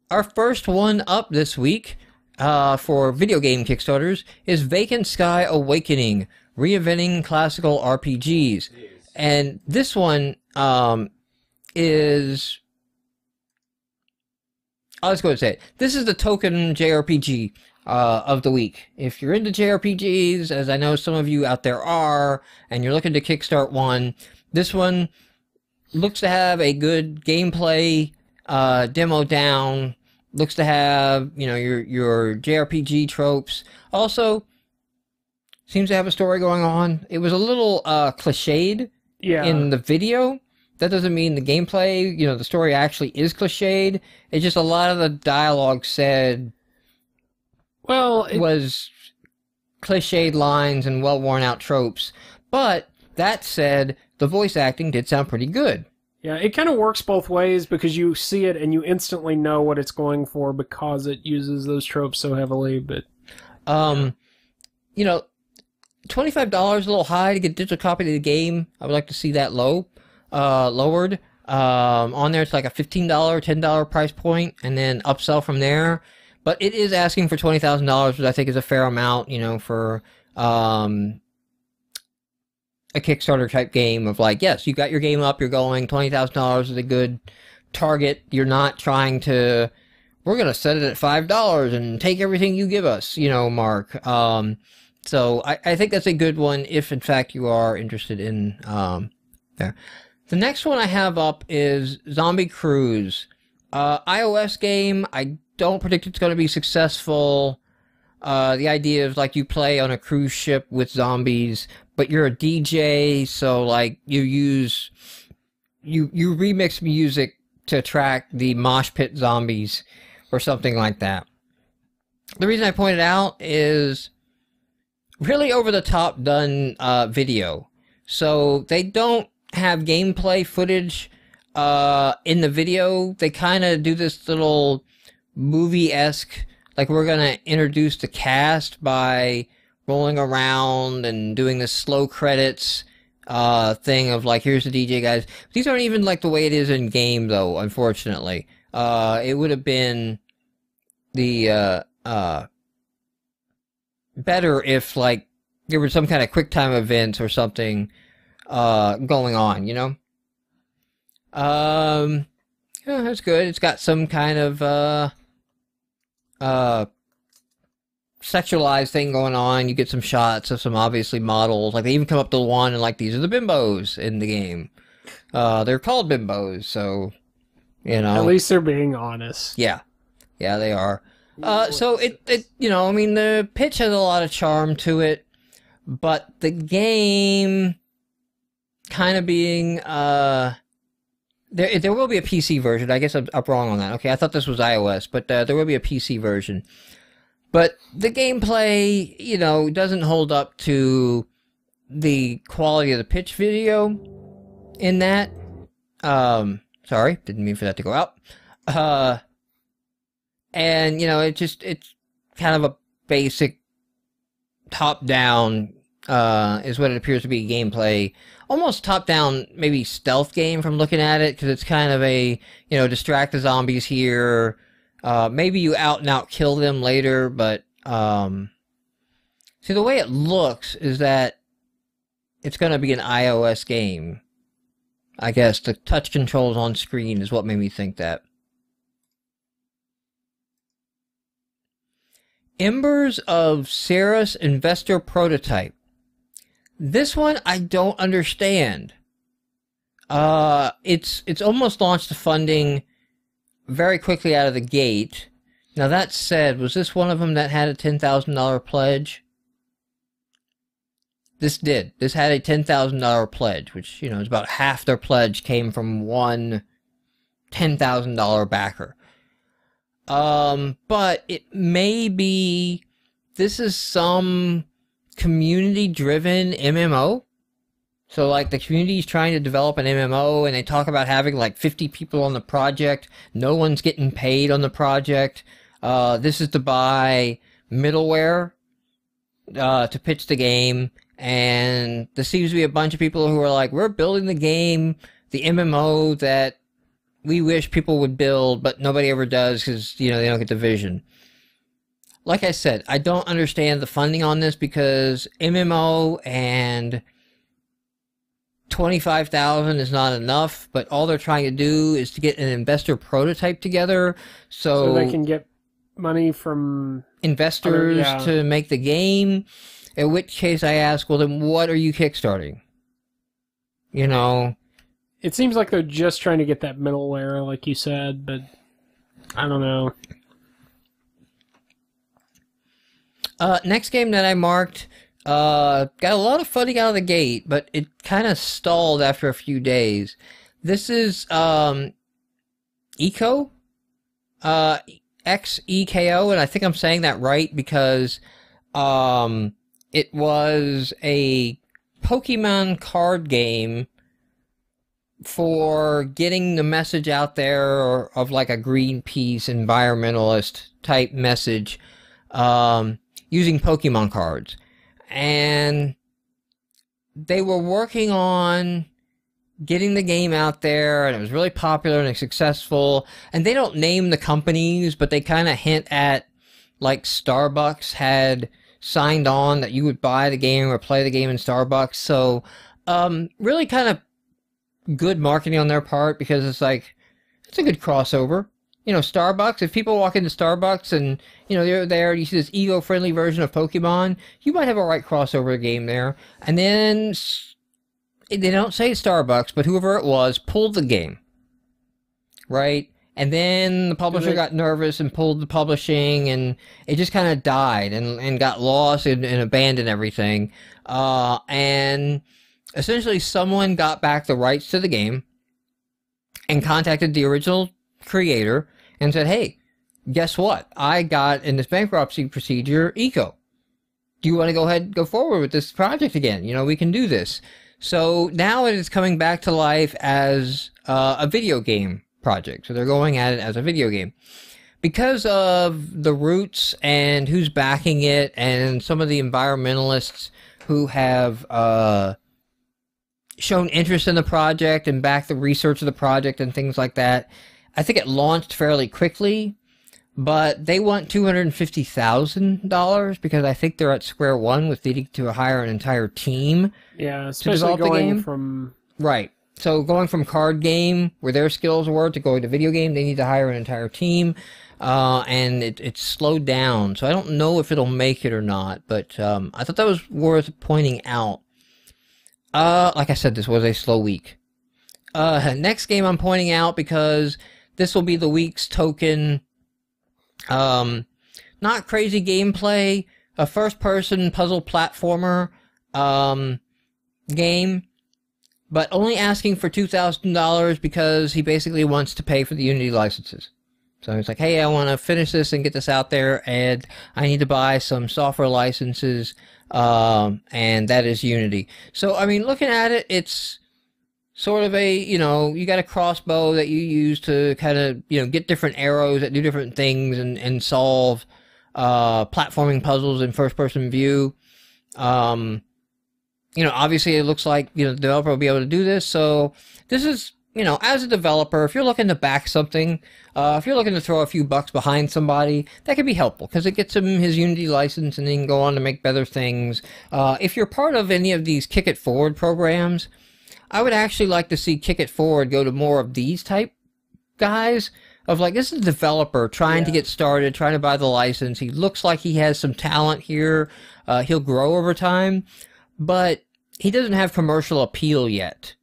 Our first one up this week for video game Kickstarters is Vacant Sky Awakening, Reinventing Classical RPGs. And this one is... I was going to say it. This is the token JRPG of the week. If you're into JRPGs, as I know some of you out there are, and you're looking to kickstart one, this one looks to have a good gameplay demo down. Looks to have, you know, your JRPG tropes. Also, seems to have a story going on. It was a little cliched in the video. That doesn't mean the gameplay, you know, the story actually is cliched. It's just a lot of the dialogue said, well, it was cliched lines and well worn out tropes. But that said, the voice acting did sound pretty good. Yeah, it kind of works both ways because you see it and you instantly know what it's going for because it uses those tropes so heavily. But you know, $25 a little high to get a digital copy of the game. I would like to see that lowered. On there, it's like a $15, $10 price point, and then upsell from there. But it is asking for $20,000, which I think is a fair amount, you know, for a Kickstarter type game of like, yes, you got your game up, you're going, $20,000 is a good target. You're not trying to, we're going to set it at $5 and take everything you give us, you know, Mark. So I think that's a good one if, in fact, you are interested in there. The next one I have up is Zombie Cruise. iOS game. I don't predict it's going to be successful. The idea is like you play on a cruise ship with zombies, but you're a DJ, so like you remix music to attract the mosh pit zombies or something like that. The reason I point it out is really over the top done video. So they don't have gameplay footage in the video. They kind of do this little movie-esque, like we're going to introduce the cast by rolling around and doing this slow credits thing of like, here's the DJ guys. These aren't even like the way it is in game though, unfortunately. It would have been the better if like there was some kind of quick time events or something going on, you know? Yeah, that's good. It's got some kind of sexualized thing going on. You get some shots of some obviously models. Like they even come up to one and like, these are the bimbos in the game. They're called bimbos, so you know. At least they're being honest. Yeah. Yeah, they are. So it you know, I mean the pitch has a lot of charm to it, but the game kind of being there will be a PC version. I guess I'm wrong on that. Okay, I thought this was iOS, but there will be a PC version. But the gameplay, you know, doesn't hold up to the quality of the pitch video in that. Sorry, didn't mean for that to go out. And, you know, it's kind of a basic top-down, is what it appears to be gameplay. Almost top-down, maybe stealth game from looking at it, because it's kind of a, you know, distract the zombies here. Maybe you out-and-out kill them later, but, see, the way it looks is that it's going to be an iOS game. I guess the touch controls on screen is what made me think that. Embers of Ceres Investor Prototype. This one I don't understand. It's almost launched the funding very quickly out of the gate. Now that said, was this one of them that had a $10,000 pledge? This did. This had a $10,000 pledge, which, you know, is about half their pledge came from one $10,000 backer. But it may be, this is some community-driven MMO. So, like, the community is trying to develop an MMO, and they talk about having, like, 50 people on the project. No one's getting paid on the project. This is to buy middleware, to pitch the game. And there seems to be a bunch of people who are like, we're building the game, the MMO that we wish people would build, but nobody ever does because, you know, they don't get the vision. Like I said, I don't understand the funding on this because MMO and $25,000 is not enough, but all they're trying to do is to get an investor prototype together so they can get money from investors to make the game. In which case I ask, well, then what are you kickstarting? You know? It seems like they're just trying to get that middleware, like you said, but I don't know. Next game that I marked got a lot of funding out of the gate, but it kind of stalled after a few days. This is Eco, XEKO, and I think I'm saying that right because it was a Pokemon card game for getting the message out there of like a Greenpeace environmentalist type message using Pokemon cards. And they were working on getting the game out there, and it was really popular and successful. And they don't name the companies, but they kind of hint at, like, Starbucks had signed on that you would buy the game or play the game in Starbucks. So really kind of good marketing on their part, because it's like, it's a good crossover. You know, Starbucks, if people walk into Starbucks and, you know, they're there, you see this eco-friendly version of Pokemon, you might have a right crossover game there. And then, they don't say Starbucks, but whoever it was pulled the game. Right? And then the publisher got nervous and pulled the publishing, and it just kind of died and got lost and abandoned everything. And essentially someone got back the rights to the game and contacted the original creator and said, hey, guess what? I got in this bankruptcy procedure Eco. Do you want to go ahead and go forward with this project again? You know, we can do this. So now it is coming back to life as a video game project. So they're going at it as a video game. Because of the roots and who's backing it and some of the environmentalists who have shown interest in the project and backed the research of the project and things like that, I think it launched fairly quickly, but they want $250,000 because I think they're at square one with needing to hire an entire team. Yeah, to develop the game. From Right. So going from card game, where their skills were, to going to video game, they need to hire an entire team, and it's slowed down. So I don't know if it'll make it or not, but I thought that was worth pointing out. Like I said, this was a slow week. Next game I'm pointing out because this will be the week's token. Not crazy gameplay, a first-person puzzle platformer game, but only asking for $2,000 because he basically wants to pay for the Unity licenses. So he's like, hey, I want to finish this and get this out there, and I need to buy some software licenses, and that is Unity. So, I mean, looking at it, it's sort of a, you know, you got a crossbow that you use to kind of, you know, get different arrows that do different things and solve platforming puzzles in first-person view. You know, obviously it looks like, you know, the developer will be able to do this. So this is, you know, as a developer, if you're looking to back something, if you're looking to throw a few bucks behind somebody, that could be helpful because it gets him his Unity license and he can go on to make better things. If you're part of any of these Kick It Forward programs, I would actually like to see Kick It Forward go to more of these type guys of like, this is a developer trying to get started, trying to buy the license. He looks like he has some talent here. He'll grow over time, but he doesn't have commercial appeal yet.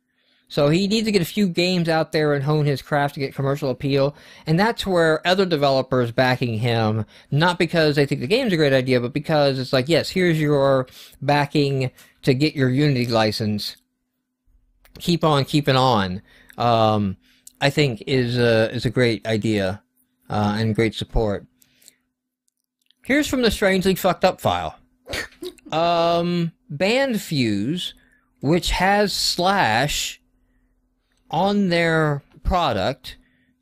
So he needs to get a few games out there and hone his craft to get commercial appeal. And that's where other developers backing him, not because they think the game's a great idea, but because it's like, yes, here's your backing to get your Unity license. Keep on keeping on, I think is a great idea, and great support. Here's from the strangely fucked up file. Band Fuse, which has Slash on their product,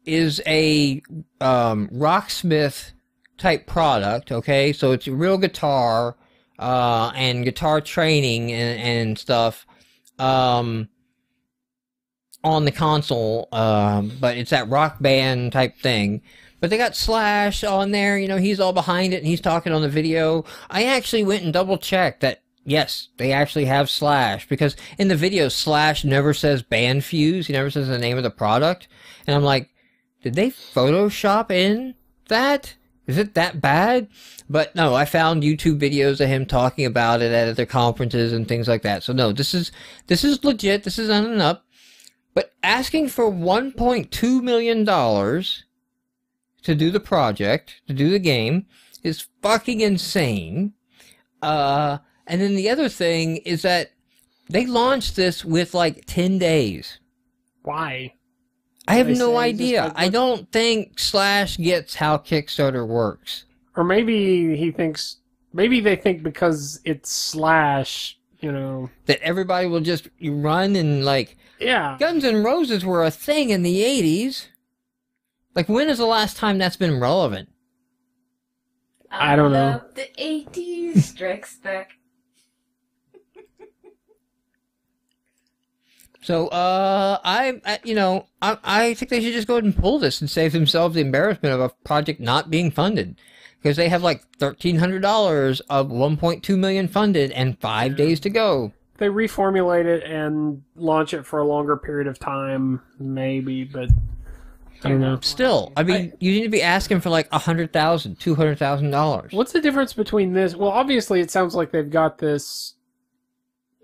is a rocksmith type product, okay? So it's a real guitar, and guitar training and stuff, on the console, but it's that rock band type thing. But they got Slash on there, you know, he's all behind it and he's talking on the video. I actually went and double checked that, yes, they actually have Slash, because in the video, Slash never says Band Fuse, he never says the name of the product. And I'm like, did they Photoshop in that? Is it that bad? But no, I found YouTube videos of him talking about it at their conferences and things like that. So no, this is legit, this is on and up. But asking for $1.2 million to do the project, to do the game, is fucking insane. And then the other thing is that they launched this with like 10 days. Why? I have no idea. I don't think Slash gets how Kickstarter works. Or maybe he thinks, maybe they think because it's Slash, you know, that everybody will just run and like, yeah. Guns N' Roses were a thing in the 80s. Like, when is the last time that's been relevant? I don't know. The 80s strikes back. So, I think they should just go ahead and pull this and save themselves the embarrassment of a project not being funded. Because they have like $1,300 of $1.2 million funded and 5 days to go. They reformulate it and launch it for a longer period of time, maybe, but I don't know. Still, I mean, you need to be asking for like $100,000, $200,000. What's the difference between this? Well, obviously, it sounds like they've got this,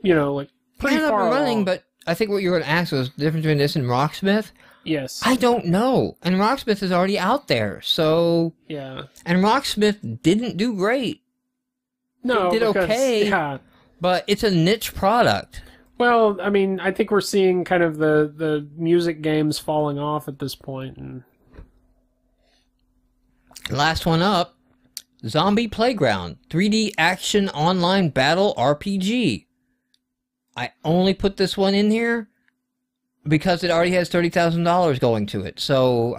you know, like pretty far running, along. but I think what you were going to ask was the difference between this and Rocksmith. Yes. I don't know. And Rocksmith is already out there, so... Yeah. And Rocksmith didn't do great. No, it did okay, yeah. But it's a niche product. Well, I mean, I think we're seeing kind of the music games falling off at this point. And... Last one up, Zombie Playground, 3D action online battle RPG. I only put this one in here because it already has $30,000 going to it. So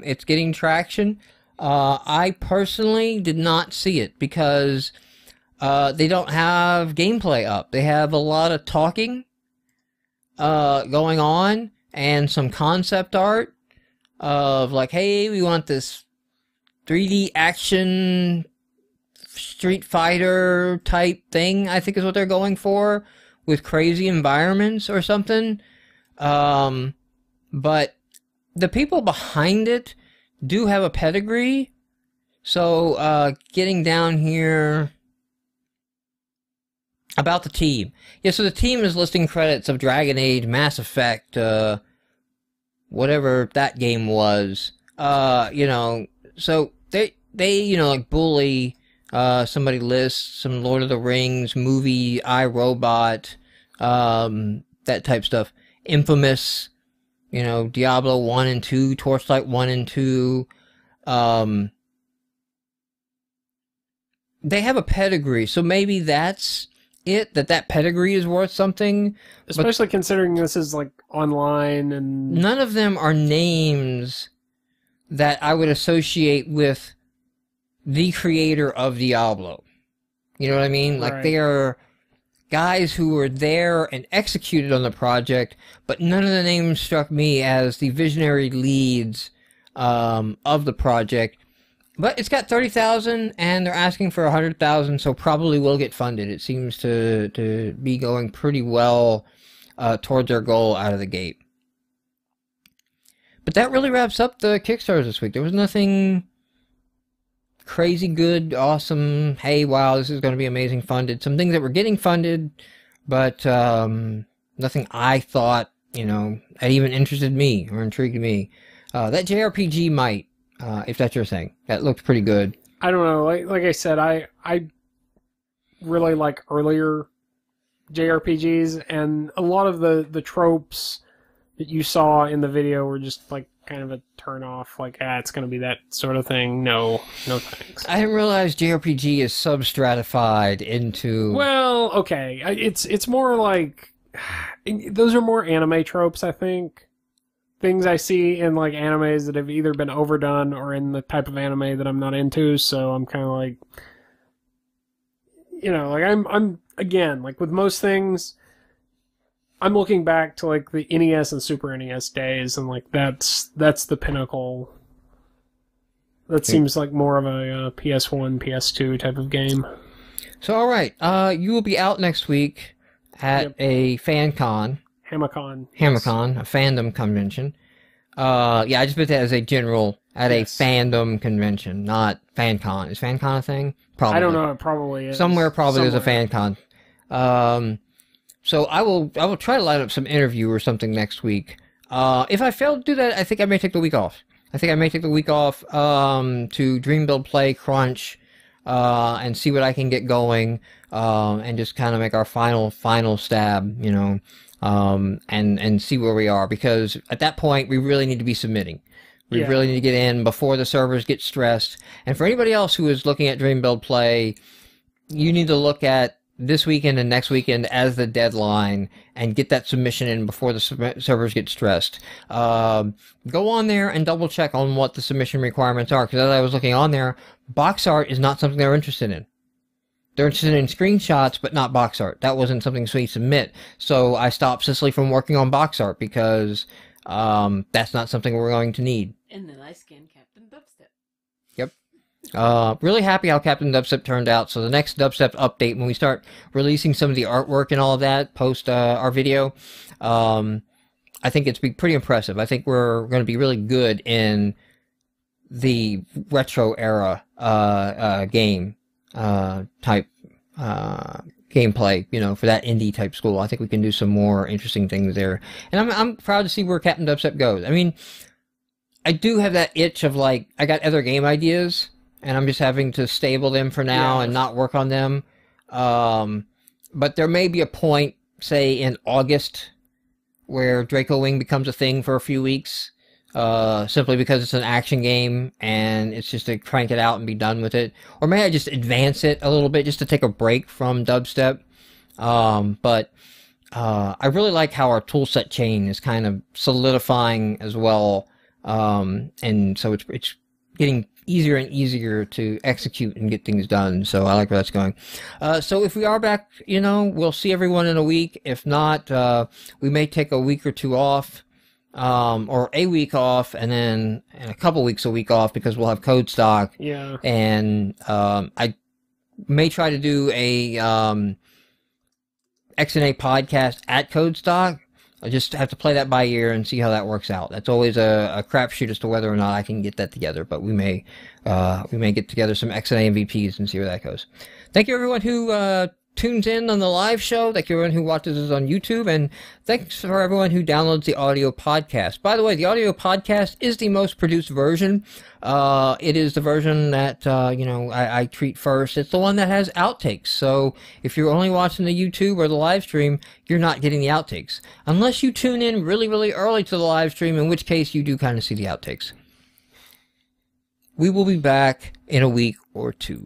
it's getting traction. I personally did not see it because they don't have gameplay up. They have a lot of talking going on and some concept art of like, hey, we want this 3D action Street Fighter type thing, I think is what they're going for, with crazy environments or something. But the people behind it do have a pedigree. So, getting down here about the team. Yeah, so the team is listing credits of Dragon Age, Mass Effect, whatever that game was. So they like Bully, somebody lists some Lord of the Rings, movie, iRobot, that type stuff. Infamous, Diablo 1 and 2, Torchlight 1 and 2. They have a pedigree, so maybe that's it, that pedigree is worth something. Especially considering this is like online and... None of them are names that I would associate with the creator of Diablo. You know what I mean? Like, they are guys who were there and executed on the project, but none of the names struck me as the visionary leads of the project. But it's got 30,000, and they're asking for 100,000, so probably will get funded. It seems to be going pretty well towards their goal out of the gate. But that really wraps up the Kickstarters this week. There was nothing crazy good, awesome, hey, wow, this is going to be amazing funded. Some things that were getting funded, but nothing I thought, that even interested me or intrigued me. That JRPG might, if that's your thing. That looked pretty good. I don't know. Like I said, I really like earlier JRPGs, and a lot of the tropes that you saw in the video were just like kind of a turn off. Like, it's going to be that sort of thing. No thanks. I didn't realize JRPG is substratified into... Well, okay. It's more like... Those are more anime tropes, I think. Things I see in like animes that have either been overdone or in the type of anime that I'm not into, so I'm kind of like... like I'm again, like with most things... I'm looking back to like the NES and Super NES days, and like that's the pinnacle. That seems like more of a PS1, PS2 type of game. So, all right, you will be out next week at a FanCon. Hamacon, a fandom convention. I just put that as a general at a fandom convention, not FanCon. Is FanCon a thing? Probably. I don't know. It probably is. Somewhere there's a FanCon. So I will try to line up some interview or something next week. If I fail to do that, I think I may take the week off. I think I may take the week off to Dream Build Play Crunch and see what I can get going and just kind of make our final stab, you know, and see where we are, because at that point we really need to be submitting. We really need to get in before the servers get stressed. And for anybody else who is looking at Dream Build Play, you need to look at this weekend and next weekend as the deadline and get that submission in before the servers get stressed. Go on there and double check on what the submission requirements are, because as I was looking on there, box art is not something they're interested in. They're interested in screenshots, but not box art. That wasn't something we submit. So I stopped Cicely from working on box art because that's not something we're going to need. And then I scanned Captain Dubstep. Yep. Really happy how Captain Dubstep turned out. So the next Dubstep update, when we start releasing some of the artwork and all of that post our video, I think it's pretty impressive. I think we're going to be really good in the retro era game type gameplay, you know, for that indie type school. I think we can do some more interesting things there. And I'm proud to see where Captain Dubstep goes. I mean, I do have that itch of, like, I got other game ideas, and I'm just having to stable them for now and not work on them. But there may be a point, say, in August, where Draco Wing becomes a thing for a few weeks, simply because it's an action game, and it's just to crank it out and be done with it. Or may I just advance it a little bit, just to take a break from Dubstep. But I really like how our toolset chain is kind of solidifying as well. And so it's getting easier and easier to execute and get things done. So I like where that's going. So if we are back, you know, we'll see everyone in a week. If not, we may take a week or two off, or a week off, and then a couple weeks a week off, because we'll have code stock. Yeah. And I may try to do a XNA podcast at code stock. I just have to play that by ear and see how that works out. That's always a crapshoot as to whether or not I can get that together, but we may get together some XNA MVPs and see where that goes. Thank you everyone who tunes in on the live show. Thank you everyone who watches us on YouTube, and thanks for everyone who downloads the audio podcast. By the way, the audio podcast is the most produced version. It is the version that you know, I treat first. It's the one that has outtakes. So if you're only watching the YouTube or the live stream, you're not getting the outtakes, unless you tune in really, really early to the live stream, in which case you do kind of see the outtakes. We will be back in a week or two.